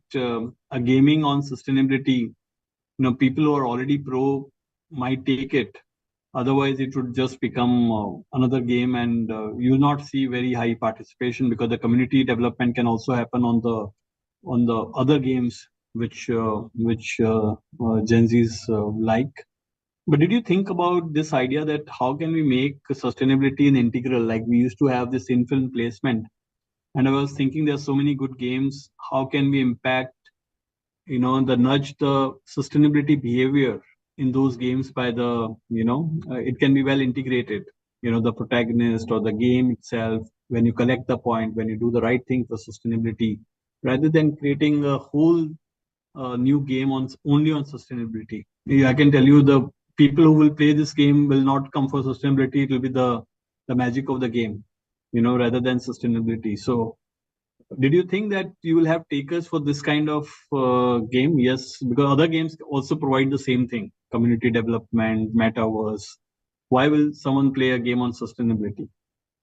a gaming on sustainability, people who are already pro might take it. Otherwise, it would just become another game, and you will not see very high participation, because the community development can also happen on the other games which Gen Zs like. But did you think about this idea that how can we make sustainability an integral? Like we used to have this in-film placement, and I was thinking there's so many good games. How can we impact, the sustainability behavior in those games by it can be well integrated. The protagonist or the game itself, when you collect the point, when you do the right thing for sustainability, rather than creating a whole new game only on sustainability. I can tell you the people who will play this game will not come for sustainability. It will be the magic of the game, rather than sustainability. So did you think that you will have takers for this kind of game? Yes, because other games also provide the same thing: community development, metaverse. Why will someone play a game on sustainability?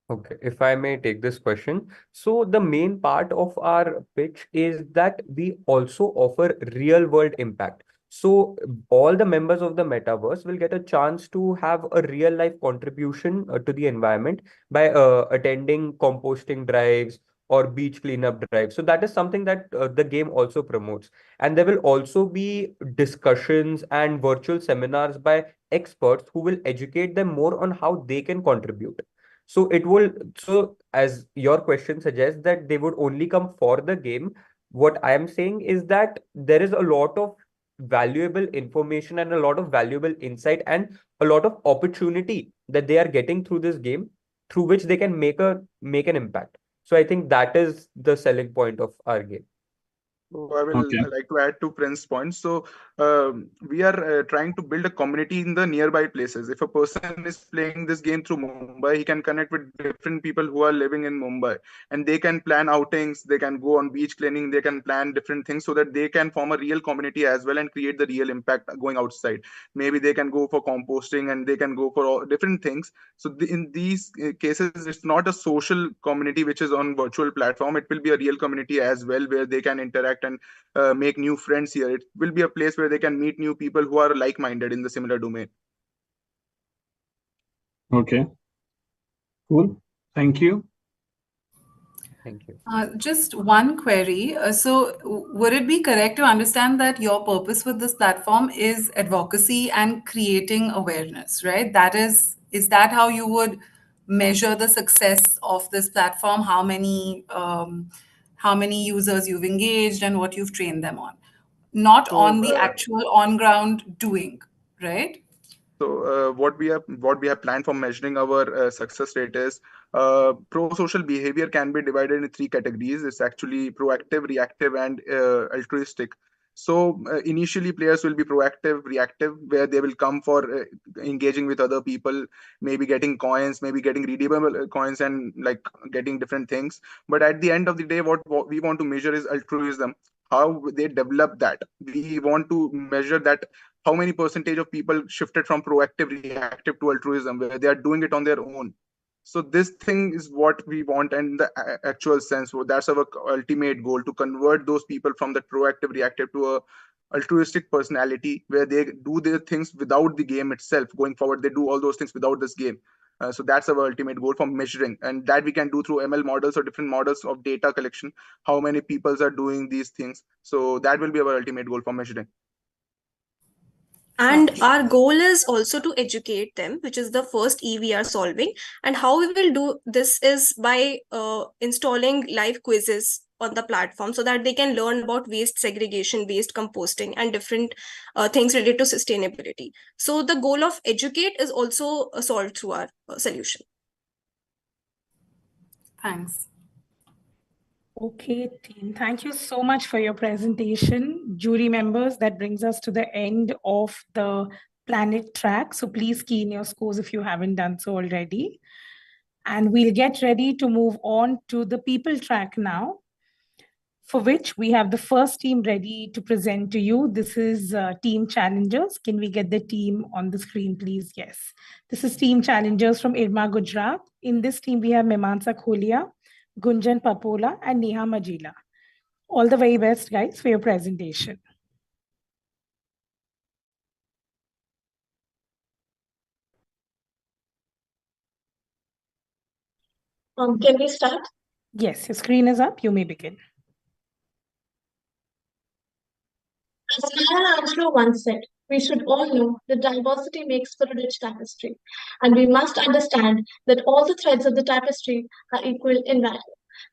Okay, if I may take this question. So the main part of our pitch is that we also offer real world impact. So all the members of the metaverse will get a chance to have a real life contribution to the environment by attending composting drives or beach cleanup drives. So that is something that the game also promotes. And there will also be discussions and virtual seminars by experts who will educate them more on how they can contribute. So as your question suggests that they would only come for the game, what I am saying is that there is a lot of valuable information and a lot of valuable insight and a lot of opportunity that they are getting through this game, through which they can make an impact. So I think that is the selling point of our game. So I will like to add to Prince's point. So we are trying to build a community in the nearby places. If a person is playing this game through Mumbai, he can connect with different people who are living in Mumbai, and they can plan outings. They can go on beach cleaning. They can plan different things so that they can form a real community as well and create the real impact going outside. Maybe they can go for composting and they can go for all different things. So in these cases, it's not a social community which is on virtual platform. It will be a real community as well, where they can interact and make new friends here. It will be a place where they can meet new people who are like-minded in the similar domain. Okay. Cool. Thank you. Thank you. Just one query. So, would it be correct to understand that your purpose with this platform is advocacy and creating awareness, right? Is that how you would measure the success of this platform? How many users you've engaged and what you've trained them on, not on the actual on-ground doing, right? So what we have planned for measuring our success rate is pro-social behavior can be divided into three categories. It's actually proactive, reactive, and altruistic. So initially, players will be proactive, reactive, where they will come for engaging with other people, maybe getting coins, maybe getting redeemable coins, and like getting different things. But at the end of the day, what we want to measure is altruism. How they develop that. We want to measure that how many percentage of people shifted from proactive reactive to altruism, where they are doing it on their own. So this thing is what we want, and the actual sense. So that's our ultimate goal, to convert those people from that proactive, reactive to a altruistic personality where they do their things without the game itself. Going forward, they do all those things without this game. So that's our ultimate goal for measuring, and that we can do through ML models or different models of data collection. How many people are doing these things? So that will be our ultimate goal for measuring. And our goal is also to educate them, which is the first E we are solving. And how we will do this is by installing live quizzes on the platform so that they can learn about waste segregation, waste composting, and different things related to sustainability. So the goal of educate is also solved through our solution. Thanks. Okay, team. Thank you so much for your presentation. Jury members, that brings us to the end of the Planet track. So please key in your scores if you haven't done so already. And we'll get ready to move on to the People track now, for which we have the first team ready to present to you. This is Team Challengers. Can we get the team on the screen, please? Yes. This is Team Challengers from IRMA, Gujarat. In this team, we have Mimansa Kholia, Gunjan Papola, and Neha Majila. All the very best, guys, for your presentation. Can we start? Yes, your screen is up. You may begin. As Maya Angelou once said, we should all know that diversity makes for a rich tapestry, and we must understand that all the threads of the tapestry are equal in value.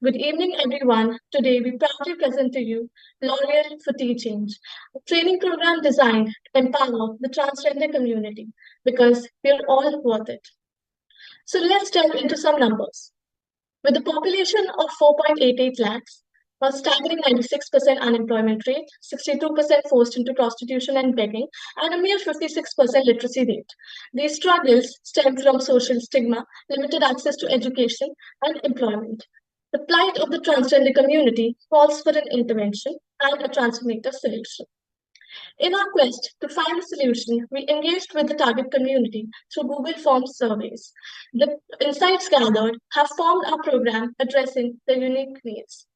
Good evening, everyone. Today, we proudly present to you L'Oreal for Tea Change, a training program designed to empower the transgender community, because we are all worth it. So let's delve into some numbers. With a population of 4.88 lakhs, a staggering 96% unemployment rate, 62% forced into prostitution and begging, and a mere 56% literacy rate. These struggles stem from social stigma, limited access to education, and employment. The plight of the transgender community calls for an intervention and a transformative solution. In our quest to find a solution, we engaged with the target community through Google Forms surveys. The insights gathered have formed our program addressing their unique needs.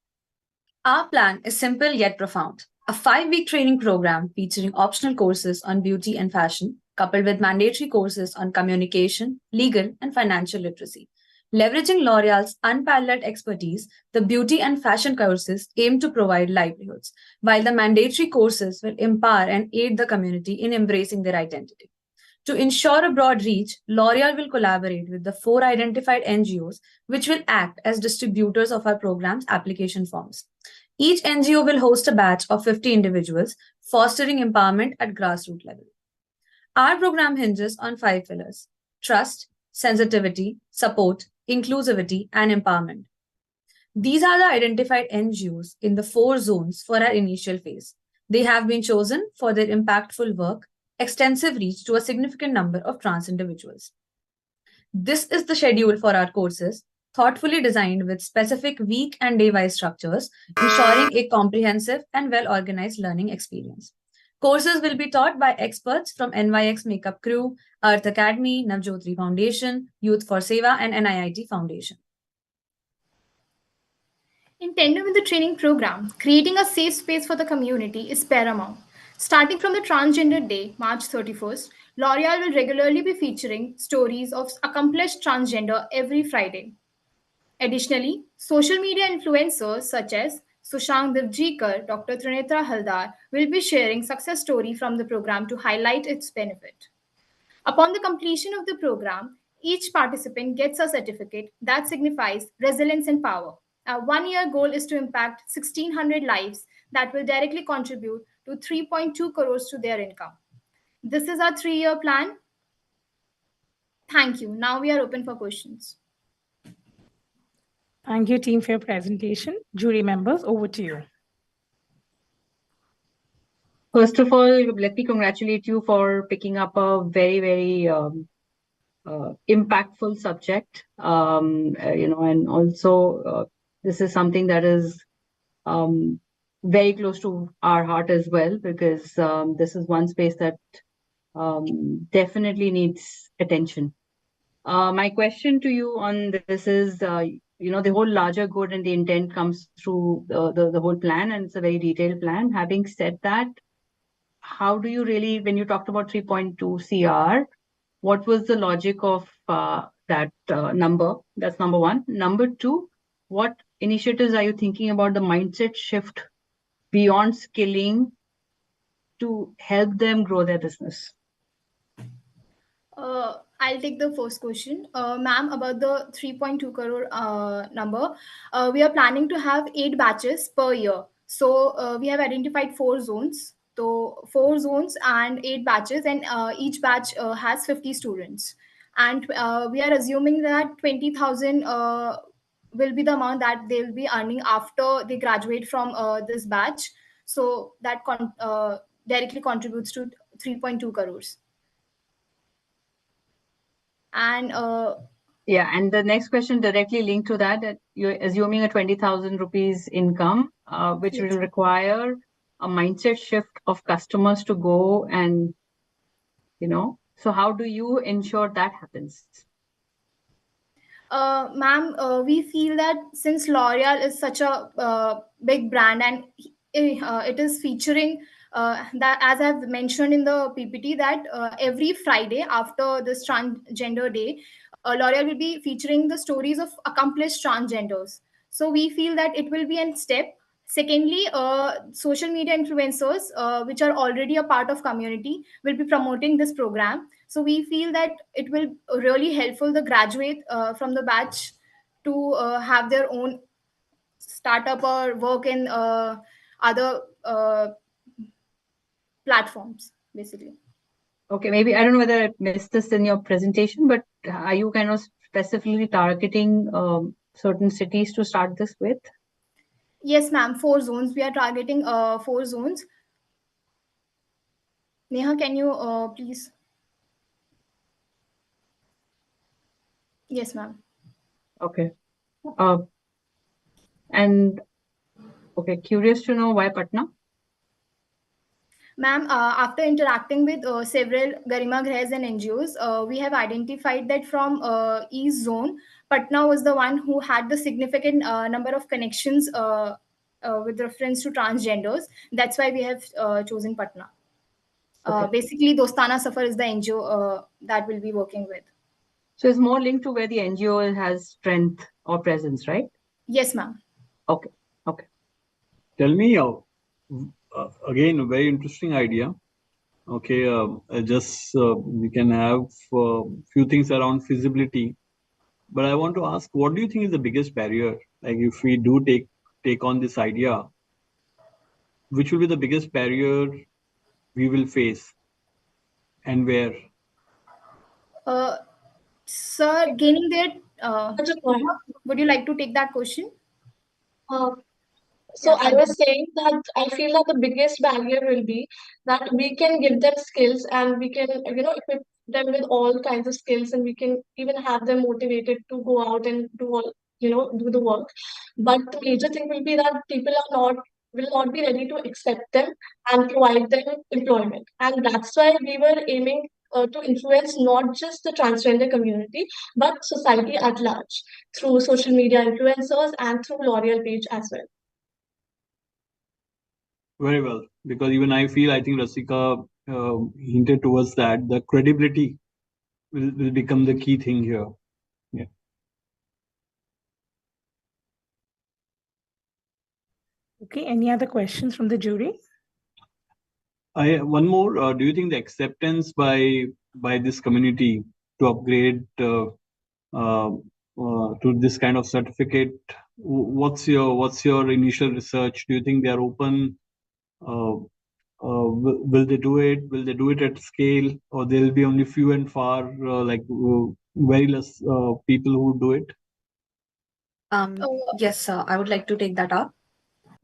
Our plan is simple yet profound. A 5-week training program featuring optional courses on beauty and fashion, coupled with mandatory courses on communication, legal, and financial literacy. Leveraging L'Oreal's unparalleled expertise, the beauty and fashion courses aim to provide livelihoods, while the mandatory courses will empower and aid the community in embracing their identity. To ensure a broad reach, L'Oreal will collaborate with the 4 identified NGOs, which will act as distributors of our program's application forms. Each NGO will host a batch of 50 individuals, fostering empowerment at grassroots level. Our program hinges on 5 pillars: trust, sensitivity, support, inclusivity, and empowerment. These are the identified NGOs in the 4 zones for our initial phase. They have been chosen for their impactful work, extensive reach to a significant number of trans individuals. This is the schedule for our courses, thoughtfully designed with specific week and day-wise structures, ensuring a comprehensive and well-organized learning experience. Courses will be taught by experts from NYX Makeup Crew, Earth Academy, Navjyotri Foundation, Youth for Seva, and NIIT Foundation. In tandem with the training program, creating a safe space for the community is paramount. Starting from the Transgender Day, March 31st, L'Oreal will regularly be featuring stories of accomplished transgender every Friday. Additionally, social media influencers such as Sushank Divjikar, Dr. Trinetra Haldar will be sharing success stories from the program to highlight its benefit. Upon the completion of the program, each participant gets a certificate that signifies resilience and power. Our 1-year goal is to impact 1,600 lives that will directly contribute to 3.2 crores to their income. This is our 3-year plan. Thank you. Now we are open for questions. Thank you, team, for your presentation. Jury members, over to you. First of all, let me congratulate you for picking up a very, very impactful subject. And also this is something that is very close to our heart as well, because this is one space that definitely needs attention. My question to you on this is, the whole larger good and the intent comes through the whole plan, and it's a very detailed plan. Having said that, how do you really, when you talked about 3.2 CR, what was the logic of that number? That's number one. Number two, what initiatives are you thinking about the mindset shift beyond skilling to help them grow their business? I'll take the first question. Ma'am, about the 3.2 crore number, we are planning to have 8 batches per year. So we have identified 4 zones. So 4 zones and 8 batches, and each batch has 50 students. And we are assuming that 20,000 will be the amount that they will be earning after they graduate from this batch. So that directly contributes to 3.2 crores. And yeah, and the next question directly linked to that you're assuming a 20,000 rupees income, which Yes. will require a mindset shift of customers to go and, so how do you ensure that happens? Ma'am, we feel that since L'Oreal is such a big brand and it is featuring that, as I've mentioned in the PPT, that every Friday after this transgender day, L'Oreal will be featuring the stories of accomplished transgenders. So we feel that it will be a step. Secondly, social media influencers, which are already a part of community, will be promoting this program. So we feel that it will really helpful the graduate from the batch to have their own startup or work in other platforms, basically. Okay, maybe I don't know whether I missed this in your presentation, but are you kind of specifically targeting certain cities to start this with? Yes, ma'am. 4 zones. We are targeting 4 zones. Neha, can you please? Yes, ma'am. Okay. And okay, curious to know why Patna? Ma'am, after interacting with several Garima Grahs and NGOs, we have identified that from East Zone, Patna was the one who had the significant number of connections with reference to transgenders. That's why we have chosen Patna. Okay. Basically, Dostana Safar is the NGO that we'll be working with. So it's more linked to where the NGO has strength or presence, right? Yes, ma'am. Okay. Okay. Tell me, again, a very interesting idea. Okay, just we can have a few things around feasibility, but I want to ask, what do you think is the biggest barrier? Like, if we do take on this idea, which will be the biggest barrier we will face, and where? Sir, gaining their. Such a point. Would you like to take that question? So I was saying that I feel that the biggest barrier will be that we can give them skills and we can, equip them with all kinds of skills, and we can even have them motivated to go out and do all, do the work. But the major thing will be that people will not be ready to accept them and provide them employment. And that's why we were aiming to influence not just the transgender community, but society at large through social media influencers and through L'Oreal page as well. Very well, because even I think Rasika hinted towards that the credibility will become the key thing here. Yeah. Okay, any other questions from the jury? One more. Do you think the acceptance by this community to upgrade to this kind of certificate? What's your initial research? Do you think they are open? Will they do it? Will they do it at scale, or there will be only few and far, very less people who do it? Yes, sir. I would like to take that up.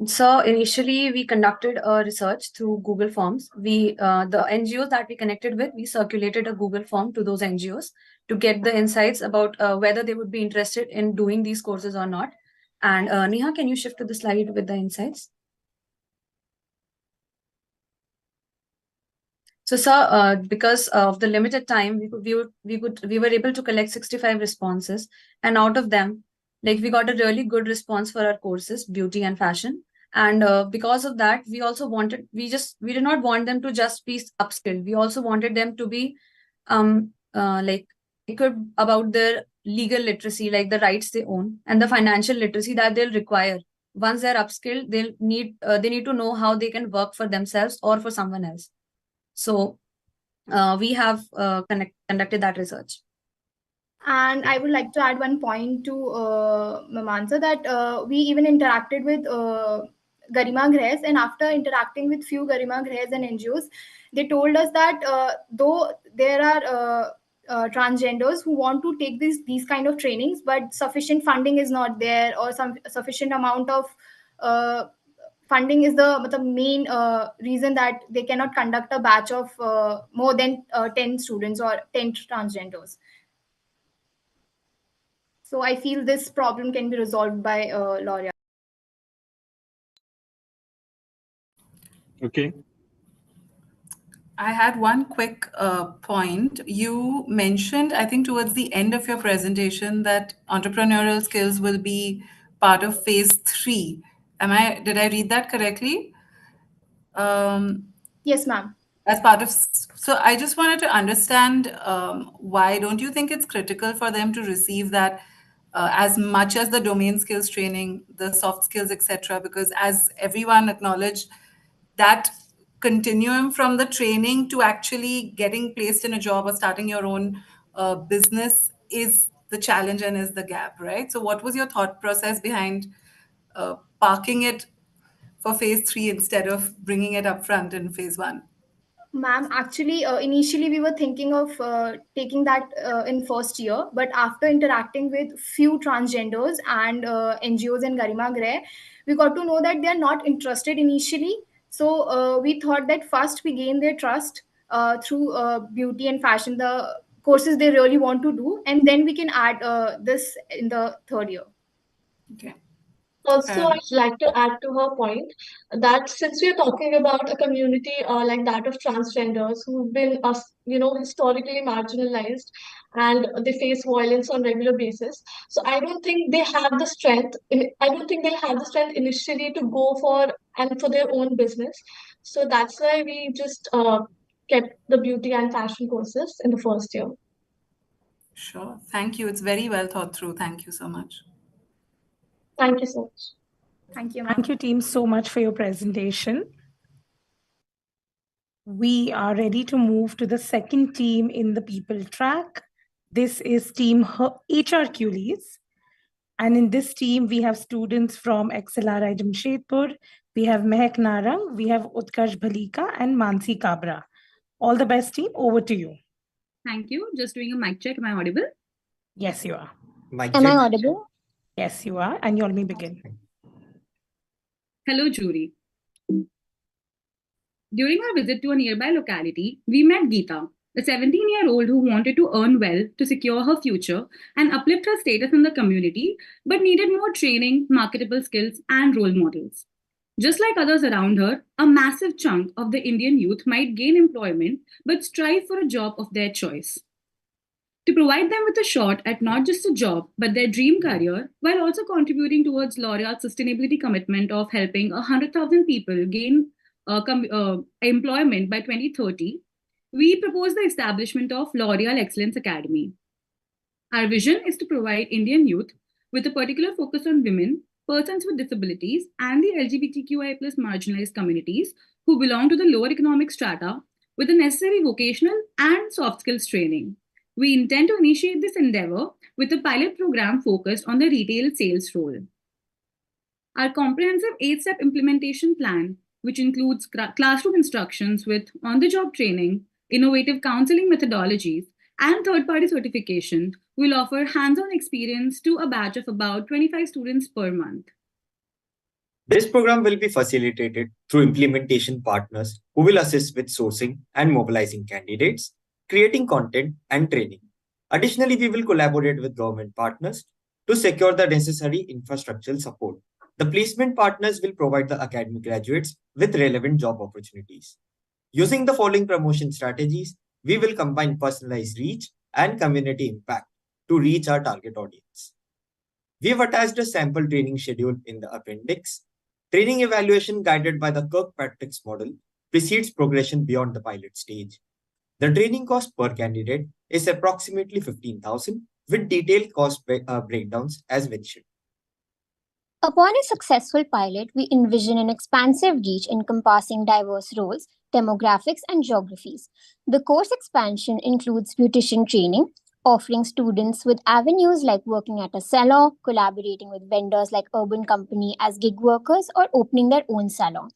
So initially, we conducted a research through Google Forms. The NGOs that we connected with, we circulated a Google form to those NGOs to get the insights about whether they would be interested in doing these courses or not. And Neha, can you shift to the slide with the insights? So, sir, because of the limited time, we were able to collect 65 responses, and out of them, like we got a really good response for our courses, beauty and fashion. And because of that, we did not want them to just be upskilled. We also wanted them to be, like equipped about their legal literacy, like the rights they own, and the financial literacy that they'll require. Once they're upskilled, they need to know how they can work for themselves or for someone else. So we have conducted that research. And I would like to add one point to Mamansa that we even interacted with Garima Grahes, and after interacting with few Garima Grahes and NGOs, they told us that though there are transgenders who want to take these kind of trainings, but sufficient funding is not there, or some sufficient amount of funding is the main reason that they cannot conduct a batch of more than 10 students or 10 transgenders. So I feel this problem can be resolved by L'Oreal. Okay. I had one quick point. You mentioned, I think, towards the end of your presentation that entrepreneurial skills will be part of phase 3. Did I read that correctly? Yes, ma'am. As part of, so I just wanted to understand why don't you think it's critical for them to receive that as much as the domain skills training, the soft skills, etc.? Because as everyone acknowledged, that continuum from the training to actually getting placed in a job or starting your own business is the challenge and is the gap, right? So what was your thought process behind parking it for phase 3 instead of bringing it up front in phase 1? Ma'am, actually, initially we were thinking of taking that in first year, but after interacting with few transgenders and NGOs in Garima Grahe, we got to know that they are not interested initially. So we thought that first we gain their trust through beauty and fashion, the courses they really want to do, and then we can add this in the third year. Okay. Also, I'd like to add to her point that since we are talking about a community like that of transgenders who've been, historically marginalized and they face violence on regular basis, so I don't think they have the strength. I don't think they'll have the strength initially to go for their own business. So that's why we just kept the beauty and fashion courses in the first year. Sure. Thank you. It's very well thought through. Thank you so much. Thank you so much. Thank you, Thank you, team, so much for your presentation. We are ready to move to the second team in the people track. This is team HR Culies. And in this team, we have students from XLRI Jamshedpur, we have Mehak Narang, we have Utkarsh Bhalika, and Mansi Kabra. All the best, team. Over to you. Thank you. Just doing a mic check. Am I audible? Yes, you are. Am I audible? Yes, you are. And you all may begin. Hello, jury. During our visit to a nearby locality, we met Geeta, a 17-year-old who wanted to earn well to secure her future and uplift her status in the community, but needed more training, marketable skills, and role models. Just like others around her, a massive chunk of the Indian youth might gain employment but strive for a job of their choice. To provide them with a shot at not just a job, but their dream career, while also contributing towards L'Oreal's sustainability commitment of helping 100,000 people gain employment by 2030, we propose the establishment of L'Oreal Excellence Academy. Our vision is to provide Indian youth with a particular focus on women, persons with disabilities, and the LGBTQI+ marginalized communities who belong to the lower economic strata with the necessary vocational and soft skills training. We intend to initiate this endeavor with a pilot program focused on the retail sales role. Our comprehensive 8-step implementation plan, which includes classroom instructions with on-the-job training, innovative counseling methodologies, and third-party certification, will offer hands-on experience to a batch of about 25 students per month. This program will be facilitated through implementation partners who will assist with sourcing and mobilizing candidates, creating content, and training. Additionally, we will collaborate with government partners to secure the necessary infrastructural support. The placement partners will provide the academic graduates with relevant job opportunities. Using the following promotion strategies, we will combine personalized reach and community impact to reach our target audience. We have attached a sample training schedule in the appendix. Training evaluation guided by the Kirkpatrick's model precedes progression beyond the pilot stage. The training cost per candidate is approximately 15,000 with detailed cost breakdowns as mentioned. Upon a successful pilot, we envision an expansive reach encompassing diverse roles, demographics, and geographies. The course expansion includes beautician training, offering students with avenues like working at a salon, collaborating with vendors like Urban Company as gig workers, or opening their own salon.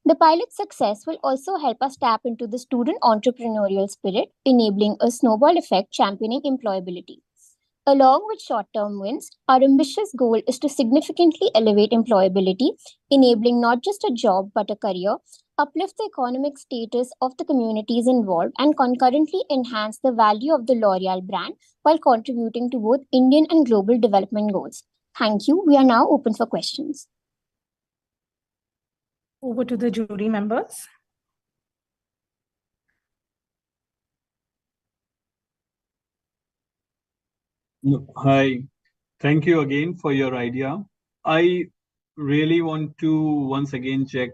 The pilot success will also help us tap into the student entrepreneurial spirit, enabling a snowball effect championing employability. Along with short term wins, our ambitious goal is to significantly elevate employability, enabling not just a job but a career, uplift the economic status of the communities involved, and concurrently enhance the value of the L'Oreal brand while contributing to both Indian and global development goals. Thank you. We are now open for questions. Over to the jury members. Hi, thank you again for your idea. I really want to once again check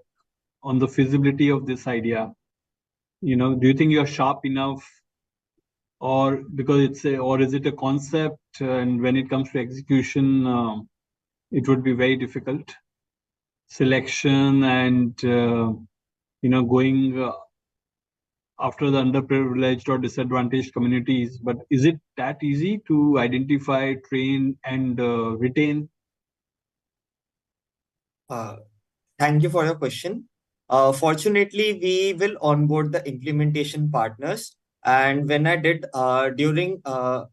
on the feasibility of this idea. Do you think you're sharp enough, or because or is it a concept, and when it comes to execution, it would be very difficult selection and going after the underprivileged or disadvantaged communities. But is it that easy to identify, train, and retain? Thank you for your question. Fortunately, we will onboard the implementation partners. And when I did during our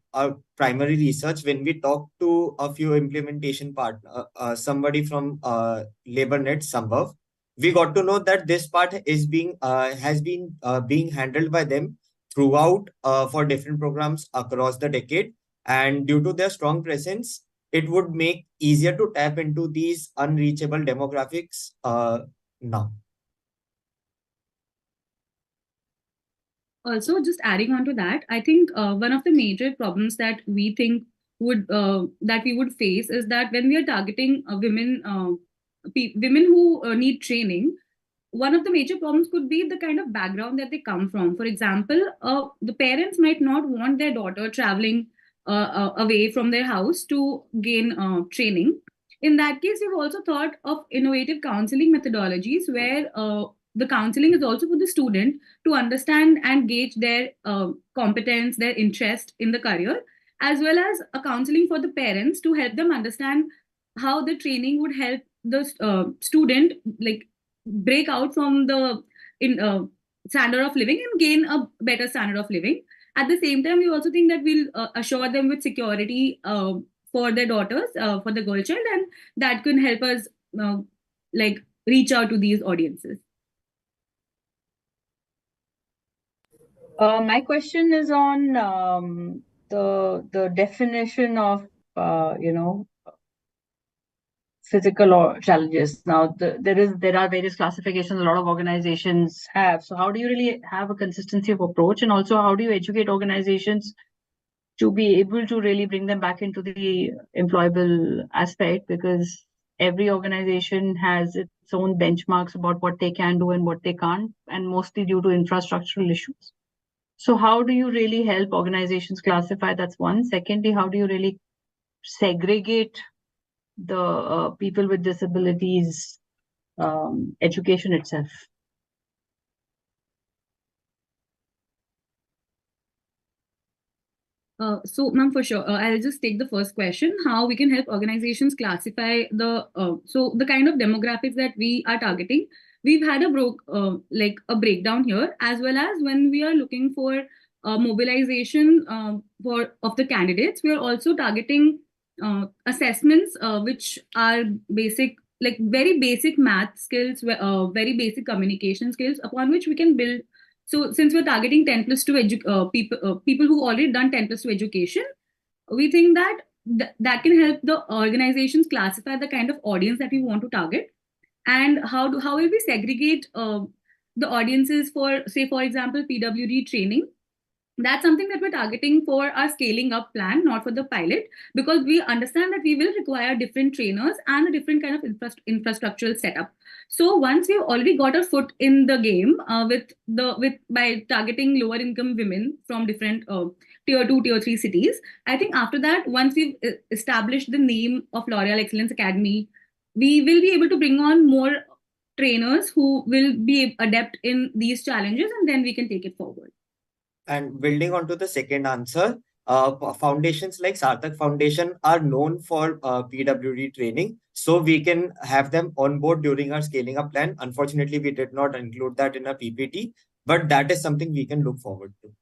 primary research, when we talked to a few implementation partner, somebody from LaborNet, Sambhav, we got to know that this part is has been being handled by them throughout for different programs across the decade. And due to their strong presence, it would make easier to tap into these unreachable demographics now. Also, just adding on to that, I think one of the major problems that we think that we would face is that when we are targeting women who need training, one of the major problems could be the kind of background that they come from. For example, the parents might not want their daughter traveling away from their house to gain training. In that case, we've also thought of innovative counseling methodologies where the counseling is also for the student to understand and gauge their competence, their interest in the career, as well as a counseling for the parents to help them understand how the training would help the student break out from the standard of living and gain a better standard of living. At the same time, we also think that we'll assure them with security for their daughters, for the girl child, and that can help us reach out to these audiences. My question is on the definition of physical challenges. Now, there are various classifications a lot of organizations have. So how do you really have a consistency of approach, and also how do you educate organizations to be able to really bring them back into the employable aspect? Because every organization has its own benchmarks about what they can do and what they can't, and mostly due to infrastructural issues. So how do you really help organizations classify? That's one. Secondly, how do you really segregate the people with disabilities education itself? So, ma'am, for sure, I'll just take the first question: how we can help organizations classify the kind of demographics that we are targeting. We've had a breakdown here, as well as when we are looking for mobilization of the candidates, we are also targeting assessments which are basic, like very basic math skills, very basic communication skills, upon which we can build. So since we're targeting 10 plus 2 people who already done 10 plus 2 education, we think that that can help the organizations classify the kind of audience that we want to target. And how will we segregate the audiences for, say, for example, PWD training. That's something that we're targeting for our scaling up plan, not for the pilot, because we understand that we will require different trainers and a different kind of infrastructural setup. So once we've already got a foot in the game by targeting lower income women from different tier 2, tier 3 cities, I think after that, once we've established the name of L'Oreal Excellence Academy, we will be able to bring on more trainers who will be adept in these challenges, and then we can take it forward. And building on to the second answer, foundations like Sarthak Foundation are known for PWD training. So we can have them on board during our scaling up plan. Unfortunately, we did not include that in our PPT, but that is something we can look forward to.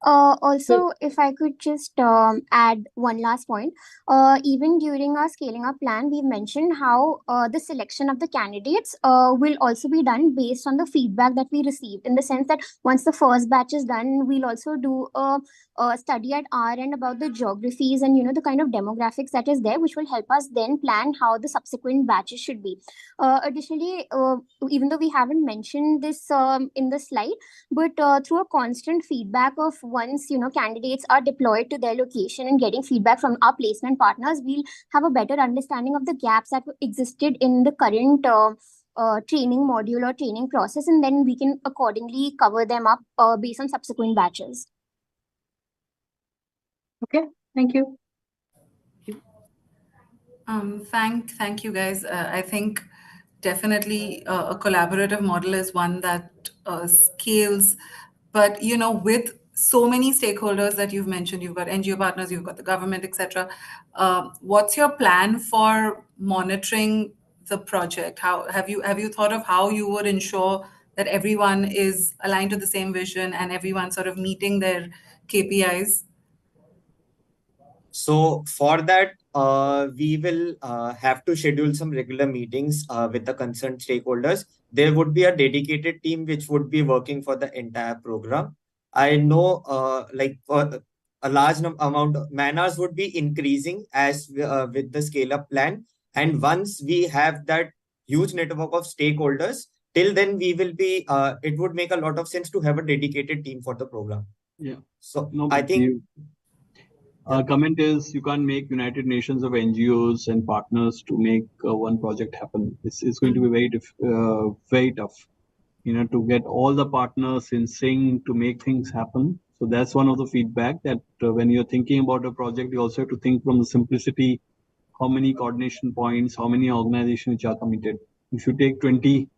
Also, if I could just add one last point, even during our scaling up plan, we've mentioned how the selection of the candidates will also be done based on the feedback that we received. In the sense that once the first batch is done, we'll also do a study at our end about the geographies and the kind of demographics that is there, which will help us then plan how the subsequent batches should be. Additionally, even though we haven't mentioned this in the slide, but through a constant feedback of once candidates are deployed to their location and getting feedback from our placement partners, we'll have a better understanding of the gaps that existed in the current training module or training process, and then we can accordingly cover them up based on subsequent batches. Okay, thank you. Thank you guys. I think definitely a collaborative model is one that scales, but with so many stakeholders that you've mentioned, you've got NGO partners, you've got the government, etc. What's your plan for monitoring the project? How have you thought of how you would ensure that everyone is aligned to the same vision and everyone sort of meeting their KPIs? So for that, we will have to schedule some regular meetings with the concerned stakeholders. There would be a dedicated team which would be working for the entire program. I know for a large amount of man hours would be increasing as with the scale up plan. And once we have that huge network of stakeholders, till then we will be, it would make a lot of sense to have a dedicated team for the program. Yeah. So No, I think our comment is you can't make United Nations of NGOs and partners to make one project happen. It's going to be very tough, to get all the partners in sync to make things happen. So that's one of the feedback that when you're thinking about a project, you also have to think from the simplicity, how many coordination points, how many organizations which are committed. If you take 20,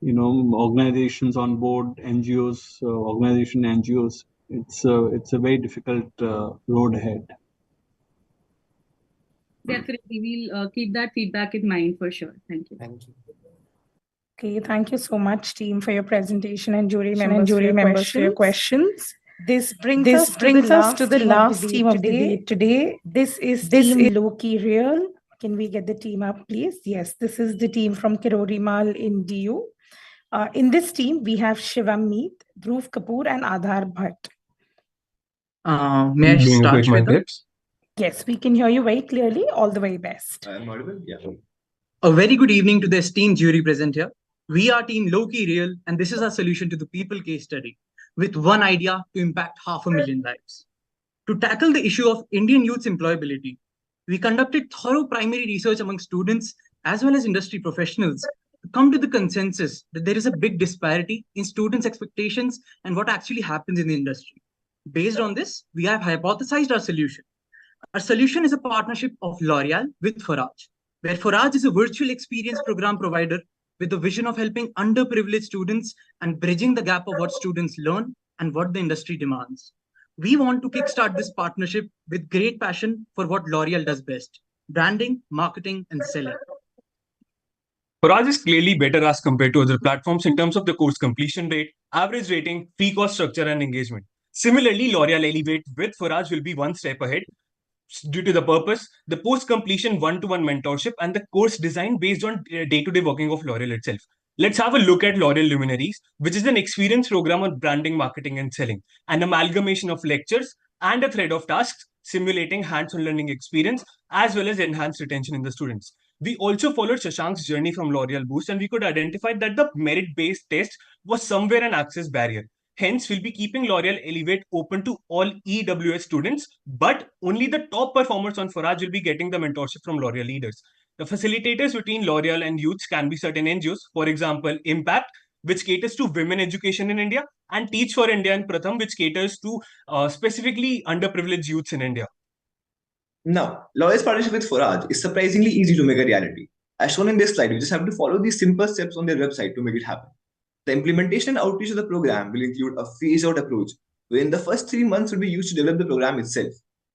organizations on board, NGOs, NGOs, it's a very difficult road ahead. Definitely, we'll keep that feedback in mind for sure. Thank you. Thank you. Okay, thank you so much, team, for your presentation and jury members for your questions. This brings us to the last team of debate today. This is team Loki Real. Can we get the team up, please? Yes, this is the team from Kirorimal in DU. In this team, we have Shivam Meet, Dhruv Kapoor, and Adhar Bhatt. May I start, Shweta? Yes, we can hear you very clearly. All the very best. I'm audible? Yeah. A very good evening to the esteemed jury present here. We are Team Loki Real, and this is our solution to the people case study, with one idea to impact 500,000 lives. To tackle the issue of Indian youth's employability, we conducted thorough primary research among students as well as industry professionals to come to the consensus that there is a big disparity in students' expectations and what actually happens in the industry. Based on this, we have hypothesized our solution. Our solution is a partnership of L'Oreal with Faraj, where Faraj is a virtual experience program provider with the vision of helping underprivileged students and bridging the gap of what students learn and what the industry demands. We want to kickstart this partnership with great passion for what L'Oreal does best: branding, marketing, and selling. Faraj is clearly better as compared to other platforms in terms of the course completion rate, average rating, fee cost structure, and engagement. Similarly, L'Oreal Elevate with Faraj will be one step ahead due to the purpose, the post-completion one-to-one mentorship, and the course design based on day-to-day working of L'Oreal itself. Let's have a look at L'Oreal Luminaries, which is an experience program on branding, marketing, and selling, an amalgamation of lectures and a thread of tasks simulating hands-on learning experience as well as enhanced retention in the students. We also followed Shashank's journey from L'Oreal Boost, and we could identify that the merit-based test was somewhere an access barrier. Hence, we'll be keeping L'Oreal Elevate open to all EWS students, but only the top performers on Faraj will be getting the mentorship from L'Oreal leaders. The facilitators between L'Oreal and youths can be certain NGOs, for example, Impact, which caters to women education in India, and Teach for India and Pratham, which caters to specifically underprivileged youths in India. Now, Lawyer's partnership with Forage is surprisingly easy to make a reality. As shown in this slide, you just have to follow these simple steps on their website to make it happen. The implementation and outreach of the program will include a phased-out approach, wherein the first 3 months will be used to develop the program itself.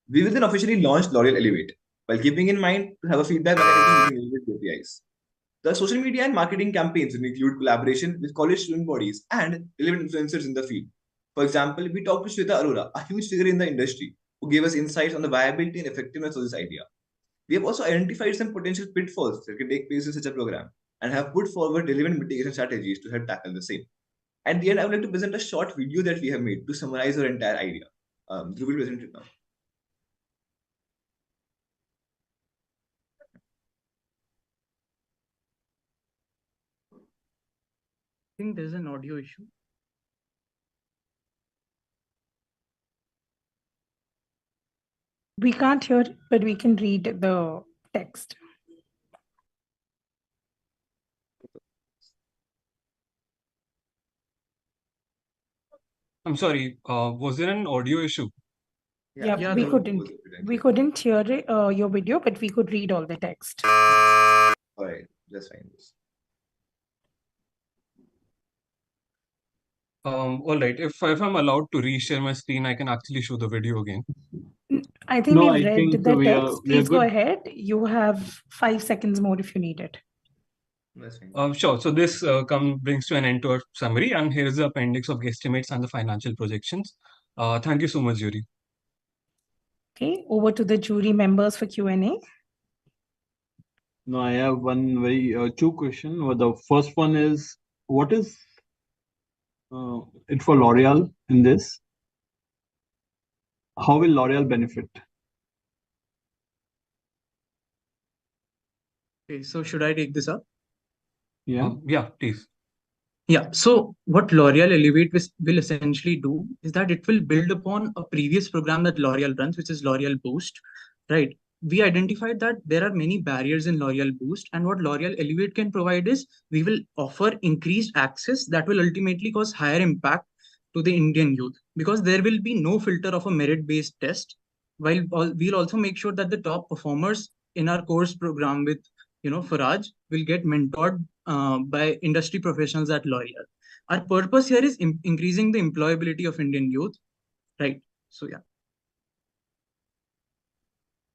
We will then officially launch L'Oreal Elevate, while keeping in mind to have a feedback mechanism using Elevate APIs. The social media and marketing campaigns will include collaboration with college student bodies and relevant influencers in the field. For example, we talked to Shweta Arora, a huge figure in the industry, who gave us insights on the viability and effectiveness of this idea. We have also identified some potential pitfalls that can take place in such a program and have put forward relevant mitigation strategies to help tackle the same. At the end, I would like to present a short video that we have made to summarize our entire idea. Dhruv will present it now. I think there's an audio issue. We can't hear it, but we can read the text. I'm sorry, was there an audio issue? Yeah, we couldn't hear it, your video, but we could read all the text. All right, let's find this. All right, if I'm allowed to reshare my screen, I can actually show the video again. I think No, we've I read think the we are- text. we are Please go good. ahead. You have 5 seconds more if you need it. Sure. So this brings to an end to our summary, and here is the appendix of guesstimates and the financial projections. Thank you so much, jury. Okay, over to the jury members for Q&A. No, I have one very two question. Well, the first one is, what is it for L'Oreal in this? How will L'Oreal benefit? Okay, so should I take this up? Yeah. Yeah, please. Yeah, so what L'Oreal Elevate will essentially do is that it will build upon a previous program that L'Oreal runs, which is L'Oreal Boost, right? We identified that there are many barriers in L'Oreal Boost, and what L'Oreal Elevate can provide is we will offer increased access that will ultimately cause higher impact to the Indian youth, because there will be no filter of a merit-based test, while we'll also make sure that the top performers in our course program with Faraj will get mentored by industry professionals at L'Oreal. Our purpose here is increasing the employability of Indian youth, right? So yeah.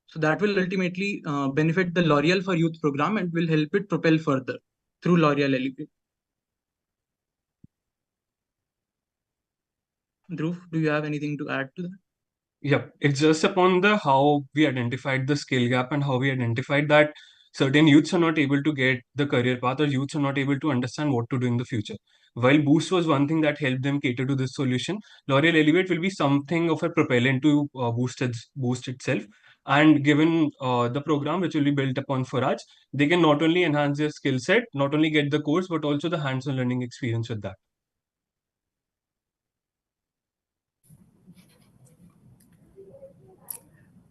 So that will ultimately benefit the L'Oreal for Youth program and will help it propel further through L'Oreal Elevate. Dhruv, do you have anything to add to that? Yeah, it's just upon the how we identified the skill gap and how we identified that certain youths are not able to get the career path, or youths are not able to understand what to do in the future. While Boost was one thing that helped them cater to this solution, L'Oreal Elevate will be something of a propellant to Boost itself. And given the program which will be built upon Faraj, they can not only enhance their skill set, not only get the course, but also the hands-on learning experience with that.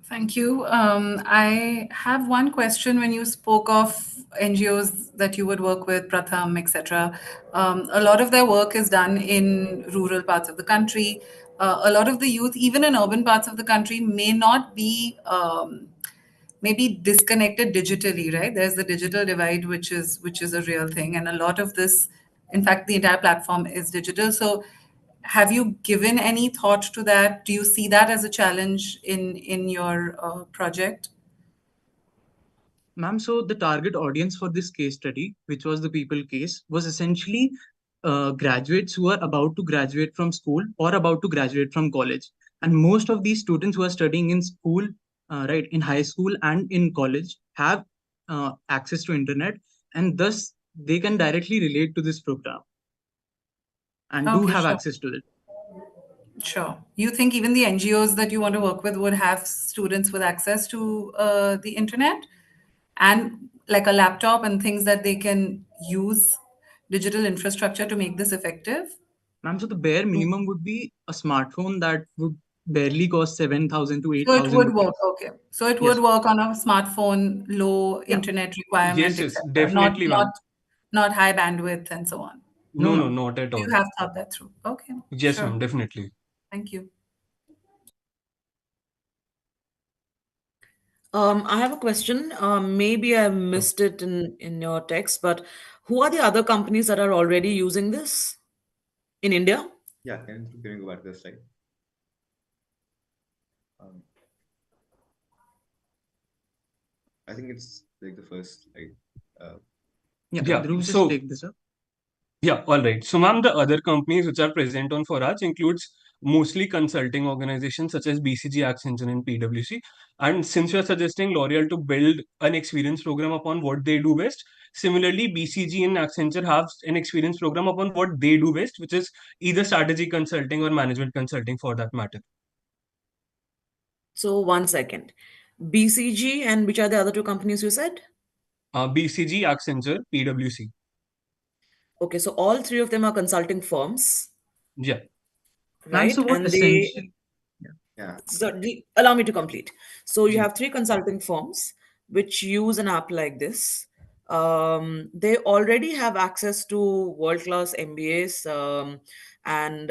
Thank you. I have one question. When you spoke of NGOs that you would work with, Pratham, etc., a lot of their work is done in rural parts of the country. A lot of the youth, even in urban parts of the country, may not be maybe disconnected digitally, right? There's the digital divide, which is a real thing, and a lot of this, in fact, the entire platform is digital. So have you given any thought to that? Do you see that as a challenge in your project? Ma'am, so the target audience for this case study, which was the people case, was essentially graduates who are about to graduate from school or about to graduate from college. And most of these students who are studying in school, right, in high school and in college, have access to internet, and thus they can directly relate to this program and do Okay, have sure. access to it. Sure. You think even the NGOs that you want to work with would have students with access to the internet? And like a laptop and things that they can use digital infrastructure to make this effective? Ma'am, so the bare minimum would be a smartphone that would barely cost 7,000 to So it 8,000 would work. rupees. Okay. So it Yes. would work on a smartphone, low Yeah. internet requirement, Yes, yes, etc. definitely, ma'am. Not high bandwidth and so on. No, No, ma'am. not at all. You have thought that through. Okay. Yes, Sure. ma'am, definitely. Thank you. I have a question. Maybe I missed it in your text, but who are the other companies that are already using this in India? Yeah, can you go back to the slide? I think it's like the first slide. Yeah, Yeah, Dhruv, just so take this up. yeah, all right. So, ma'am, the other companies which are present on Forage includes mostly consulting organizations such as BCG, Accenture, and PwC. And since you are suggesting L'Oreal to build an experience program upon what they do best, similarly, BCG and Accenture have an experience program upon what they do best, which is either strategy consulting or management consulting for that matter. So one second. BCG and which are the other two companies you said? BCG, Accenture, PwC. Okay, so all three of them are consulting firms, Yeah. Ma'am, so right? what And they essentially? Yeah. so allow me to complete. So you Ji. have three consulting firms which use an app like this. They already have access to world-class MBAs and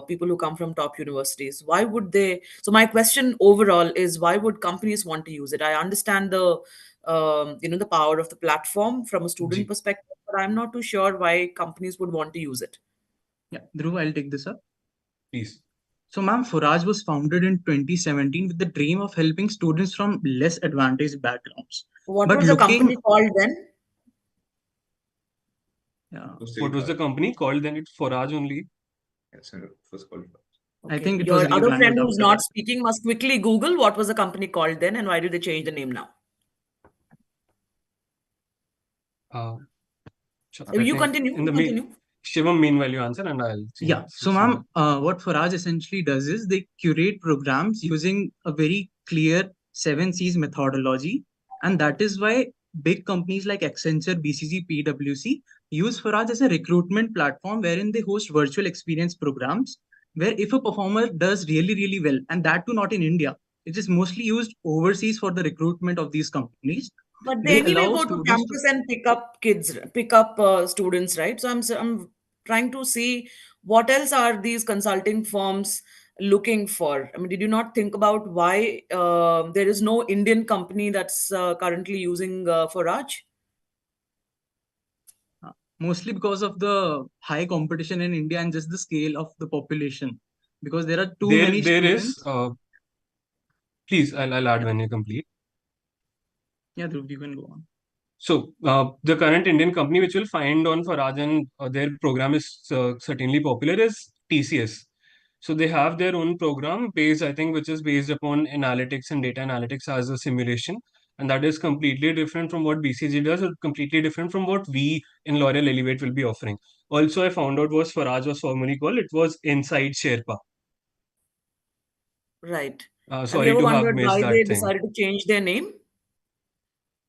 people who come from top universities. Why would they? So my question overall is why would companies want to use it? I understand the power of the platform from a student Ji. perspective, but I'm not too sure why companies would want to use it. Yeah, Dhruv, I'll take this up. Please. So, ma'am, Forage was founded in 2017 with the dream of helping students from less advantaged backgrounds. What But was the looking, company called then? yeah, What was the company called then? It's Forage only. Yes, first called. I Okay. think it was Your other friend rebranded who's after not that. speaking must quickly Google what was the company called then and why did they change the name now? So I You think continue. in the Continue. Shivam, meanwhile you answer and I'll Yeah. So, ma'am, what Forage essentially does is they curate programs using a very clear 7 C's methodology. And that is why big companies like Accenture, BCG, PwC use Forage as a recruitment platform wherein they host virtual experience programs where if a performer does really, really well, and that too not in India, it is mostly used overseas for the recruitment of these companies. But they They anyway allow go to students to. campus and pick up students, right? So I'm trying to see what else are these consulting firms looking for. I mean, did you not think about why there is no Indian company that's currently using Forage? Mostly because of the high competition in India and just the scale of the population. Because there are too many there is students. please I'll add when you complete. Yeah, Dhruv, you can go on. So the current Indian company which you'll find on Faraj and their program is certainly popular is TCS. So they have their own program based, I think, which is based upon analytics and data analytics as a simulation. And that is completely different from what BCG does, or completely different from what we in L'Oreal Elevate will be offering. Also, I found out was Faraj was formally called, it was Inside Sherpa. Right. Have you Sorry ever to have wondered missed why that they thing. decided to change their name?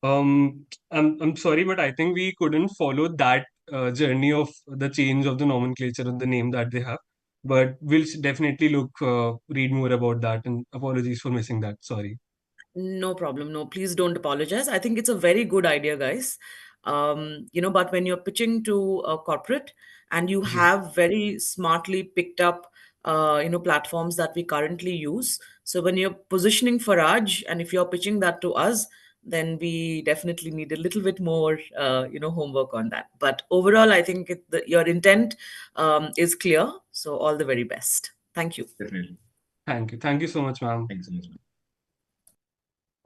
I'm sorry, but I think we couldn't follow that journey of the change of the nomenclature of the name that they have. But we'll definitely read more about that. And apologies for missing that. Sorry. No problem. No, please don't apologize. I think it's a very good idea, guys. But when you're pitching to a corporate and you Ji. have very smartly picked up, platforms that we currently use. So when you're positioning Faraj and if you're pitching that to us, then we definitely need a little bit more, homework on that. But overall, I think your intent is clear. So all the very best. Thank you. Definitely. Thank you. Thank you so much, ma'am. Thanks so much, ma'am.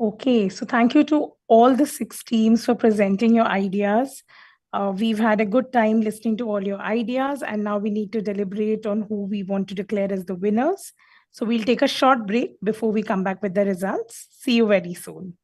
Okay, so thank you to all the 6 teams for presenting your ideas. We've had a good time listening to all your ideas, and now we need to deliberate on who we want to declare as the winners. So we'll take a short break before we come back with the results. See you very soon.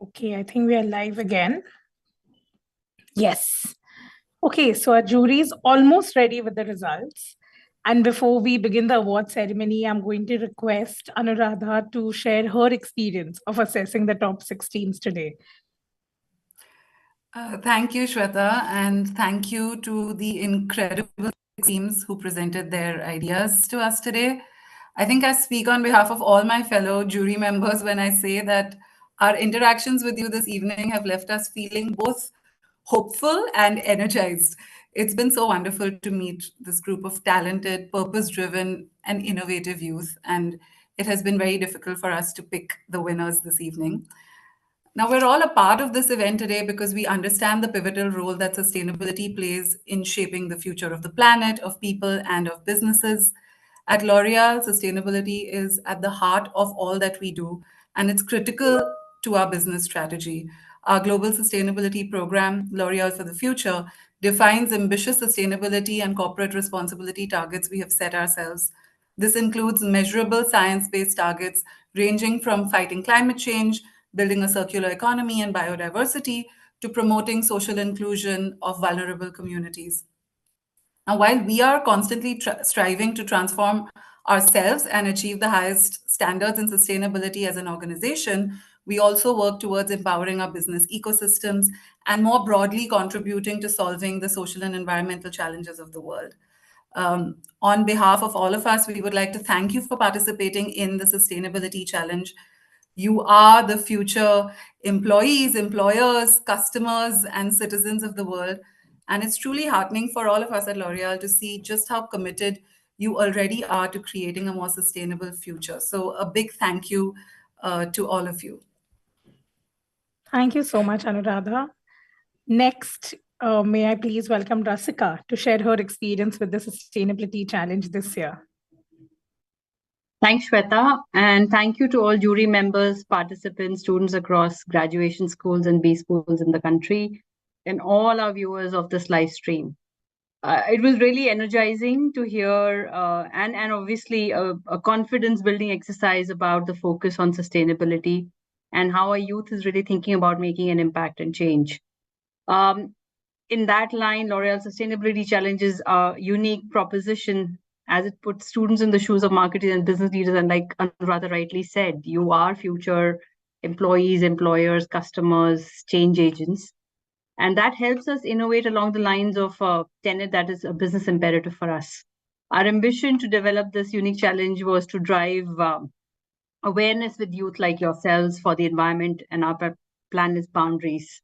Okay, I think we are live again. Yes. Okay, so our jury is almost ready with the results. And before we begin the award ceremony, I'm going to request Anuradha to share her experience of assessing the top 6 teams today. Thank you, Shweta, and thank you to the incredible teams who presented their ideas to us today. I think I speak on behalf of all my fellow jury members when I say that our interactions with you this evening have left us feeling both hopeful and energized. It's been so wonderful to meet this group of talented, purpose-driven, and innovative youth, and it has been very difficult for us to pick the winners this evening. Now, we're all a part of this event today because we understand the pivotal role that sustainability plays in shaping the future of the planet, of people, and of businesses. At L'Oreal, sustainability is at the heart of all that we do, and it's critical to our business strategy. Our global sustainability program, L'Oreal for the Future, defines ambitious sustainability and corporate responsibility targets we have set ourselves. This includes measurable science-based targets ranging from fighting climate change, building a circular economy and biodiversity, to promoting social inclusion of vulnerable communities. Now, while we are constantly striving to transform ourselves and achieve the highest standards in sustainability as an organization, we also work towards empowering our business ecosystems and more broadly contributing to solving the social and environmental challenges of the world. On behalf of all of us, we would like to thank you for participating in the Sustainability Challenge. You are the future employees, employers, customers, and citizens of the world. And it's truly heartening for all of us at L'Oreal to see just how committed you already are to creating a more sustainable future. So a big thank you to all of you. Thank you so much, Anuradha. Next, may I please welcome Rasika to share her experience with the Sustainability Challenge this year. Thanks, Shweta, and thank you to all jury members, participants, students across graduation schools and B schools in the country, and all our viewers of this live stream. It was really energizing to hear and obviously a confidence-building exercise about the focus on sustainability and how our youth is really thinking about making an impact and change. In that line, L'Oreal Sustainability Challenge is a unique proposition as it puts students in the shoes of marketers and business leaders. And like Anuradha rightly said, you are future employees, employers, customers, change agents. And that helps us innovate along the lines of a tenet that is a business imperative for us. Our ambition to develop this unique challenge was to drive awareness with youth like yourselves for the environment and our planet's boundaries.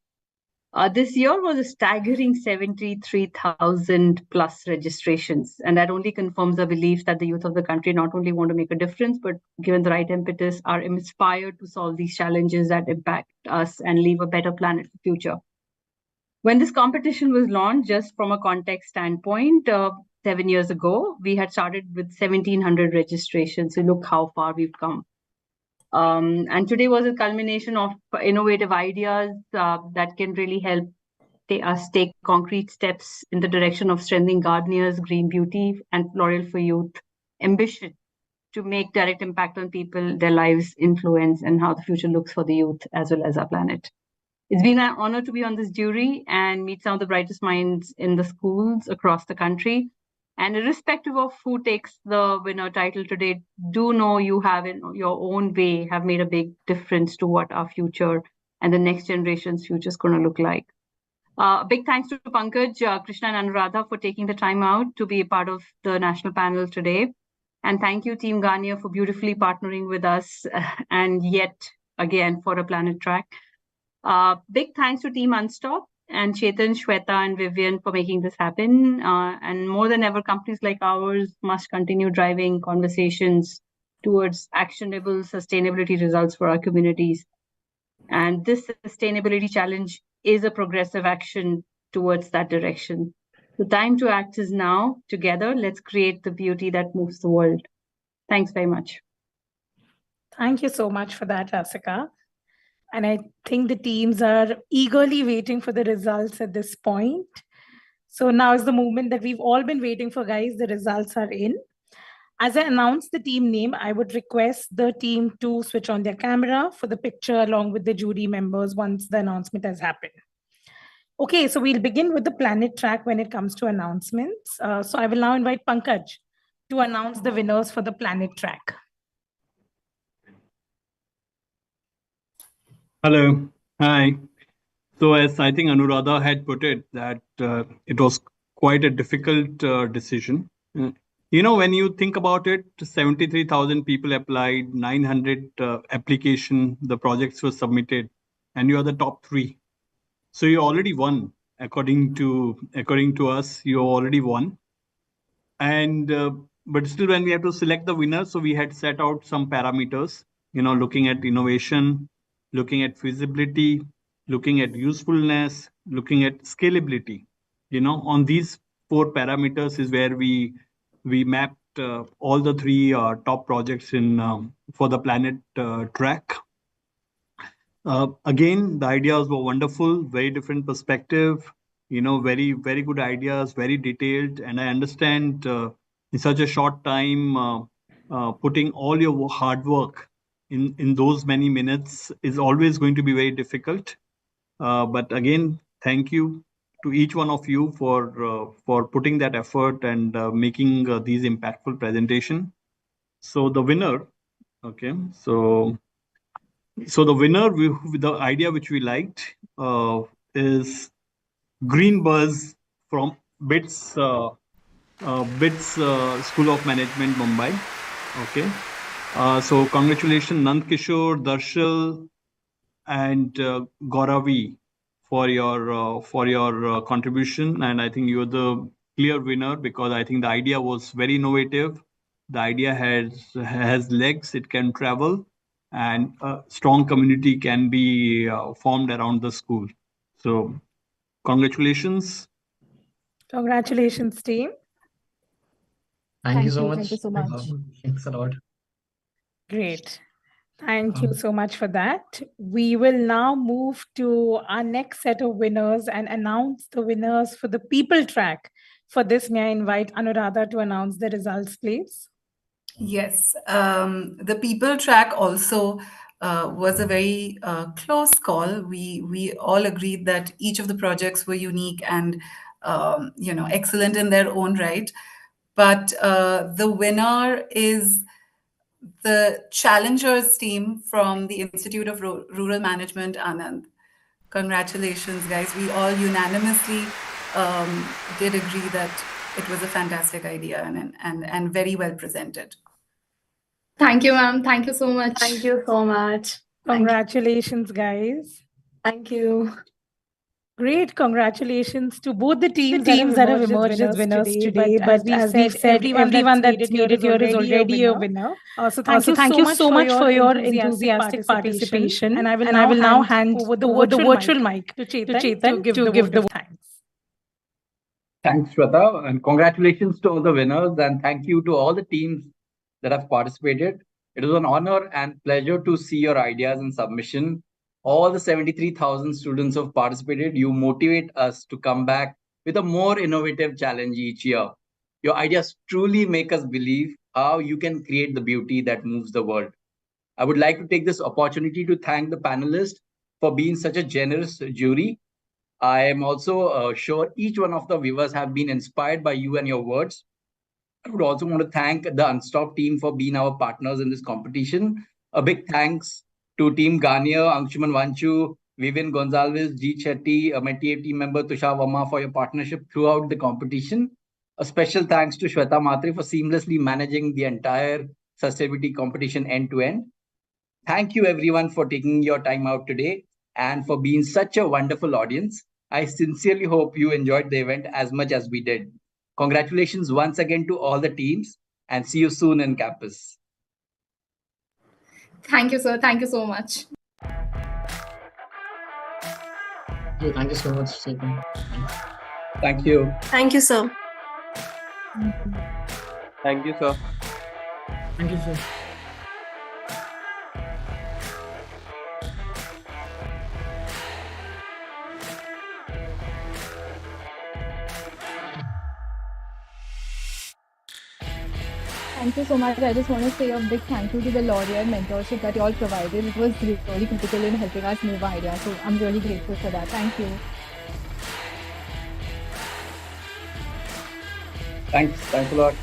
This year was a staggering 73,000 plus registrations, and that only confirms the belief that the youth of the country not only want to make a difference, but given the right impetus, are inspired to solve these challenges that impact us and leave a better planet for the future. When this competition was launched, just from a context standpoint, 7 years ago, we had started with 1,700 registrations. So look how far we've come. And today was a culmination of innovative ideas that can really help us take concrete steps in the direction of strengthening Garnier's Green Beauty and L'Oreal for Youth ambition to make direct impact on people, their lives, influence, and how the future looks for the youth as well as our planet. It's been an honor to be on this jury and meet some of the brightest minds in the schools across the country. And irrespective of who takes the winner title today, do know you have in your own way have made a big difference to what our future and the next generation's future is going to look like. Big thanks to Pankaj, Krishna and Anuradha for taking the time out to be a part of the national panel today. And thank you, Team Garnier, for beautifully partnering with us and yet again for a planet track. Big thanks to Team Unstop and Chetan, Shweta, and Vivian for making this happen. And more than ever, companies like ours must continue driving conversations towards actionable sustainability results for our communities. And this sustainability challenge is a progressive action towards that direction. The time to act is now. Together, let's create the beauty that moves the world. Thanks very much. Thank you so much for that, Rasika. And I think the teams are eagerly waiting for the results at this point. So now is the moment that we've all been waiting for, guys. The results are in. As I announce the team name, I would request the team to switch on their camera for the picture along with the jury members once the announcement has happened. Okay, so we'll begin with the planet track when it comes to announcements. So I will now invite Pankaj to announce the winners for the planet track. Hello. Hi. So as I think Anuradha had put it, that it was quite a difficult decision. When you think about it, 73,000 people applied, 900 application, the projects were submitted, and you are the top three. So you already won. According to us, you already won. And but still, when we have to select the winner, so we had set out some parameters. Looking at innovation, looking at feasibility, looking at usefulness, looking at scalability. On these four parameters is where we mapped all the three top projects in for the planet track. Again, the ideas were wonderful, very different perspective, very, very good ideas, very detailed. And I understand in such a short time, putting all your hard work in those many minutes is always going to be very difficult. But again, thank you to each one of you for putting that effort and making these impactful presentation. So the winner, okay, so the winner, the idea which we liked is Green Buzz from BITS School of Management, Mumbai. Okay. So congratulations, Nand Kishore, Darshal, and Gauravi for your contribution. And I think you're the clear winner because I think the idea was very innovative. The idea has legs, it can travel, and a strong community can be formed around the school. So congratulations. Congratulations, team. Thank you so much. Thank you so much. Thanks a lot. Great. Thank you so much for that. We will now move to our next set of winners and announce the winners for the people track. For this, may I invite Anuradha to announce the results, please? Yes, the people track also was a very close call. We all agreed that each of the projects were unique and excellent in their own right. But the winner is the challengers team from the Institute of Rural Management, Anand. Congratulations, guys. We all unanimously did agree that it was a fantastic idea and very well presented. Thank you, ma'am. Thank you so much. Thank you so much. Congratulations, guys. Thank you. Great. Congratulations to both the teams that have emerged as winners today. But as we've said, everyone that's made it here is already a winner. So thank you so much for your enthusiastic participation. And I will now hand over the virtual mic to Chetan to give the thanks. Thanks, Shweta, and congratulations to all the winners, and thank you to all the teams that have participated. It was an honor and pleasure to see your ideas and submission. All the 73,000 students who have participated, you motivate us to come back with a more innovative challenge each year. Your ideas truly make us believe how you can create the beauty that moves the world. I would like to take this opportunity to thank the panelists for being such a generous jury. I am also sure each one of the viewers have been inspired by you and your words. I would also want to thank the Unstopped team for being our partners in this competition. A big thanks to Team Garnier, Anshuman Vanchu, Vivian Gonzalez, G. Chetty, my TA team member Tushar Verma for your partnership throughout the competition. A special thanks to Shweta Matre for seamlessly managing the entire sustainability competition end to end. Thank you everyone for taking your time out today and for being such a wonderful audience. I sincerely hope you enjoyed the event as much as we did. Congratulations once again to all the teams and see you soon in campus. Thank you, sir. Thank you so much. Thank you so much, Chetan. Thank you. Thank you, sir. Thank you, sir. Thank you, sir. Thank you so much. I just want to say a big thank you to the L'Oreal mentorship that you all provided. It was really critical in helping us move ideas. So I'm really grateful for that. Thank you. Thanks a lot.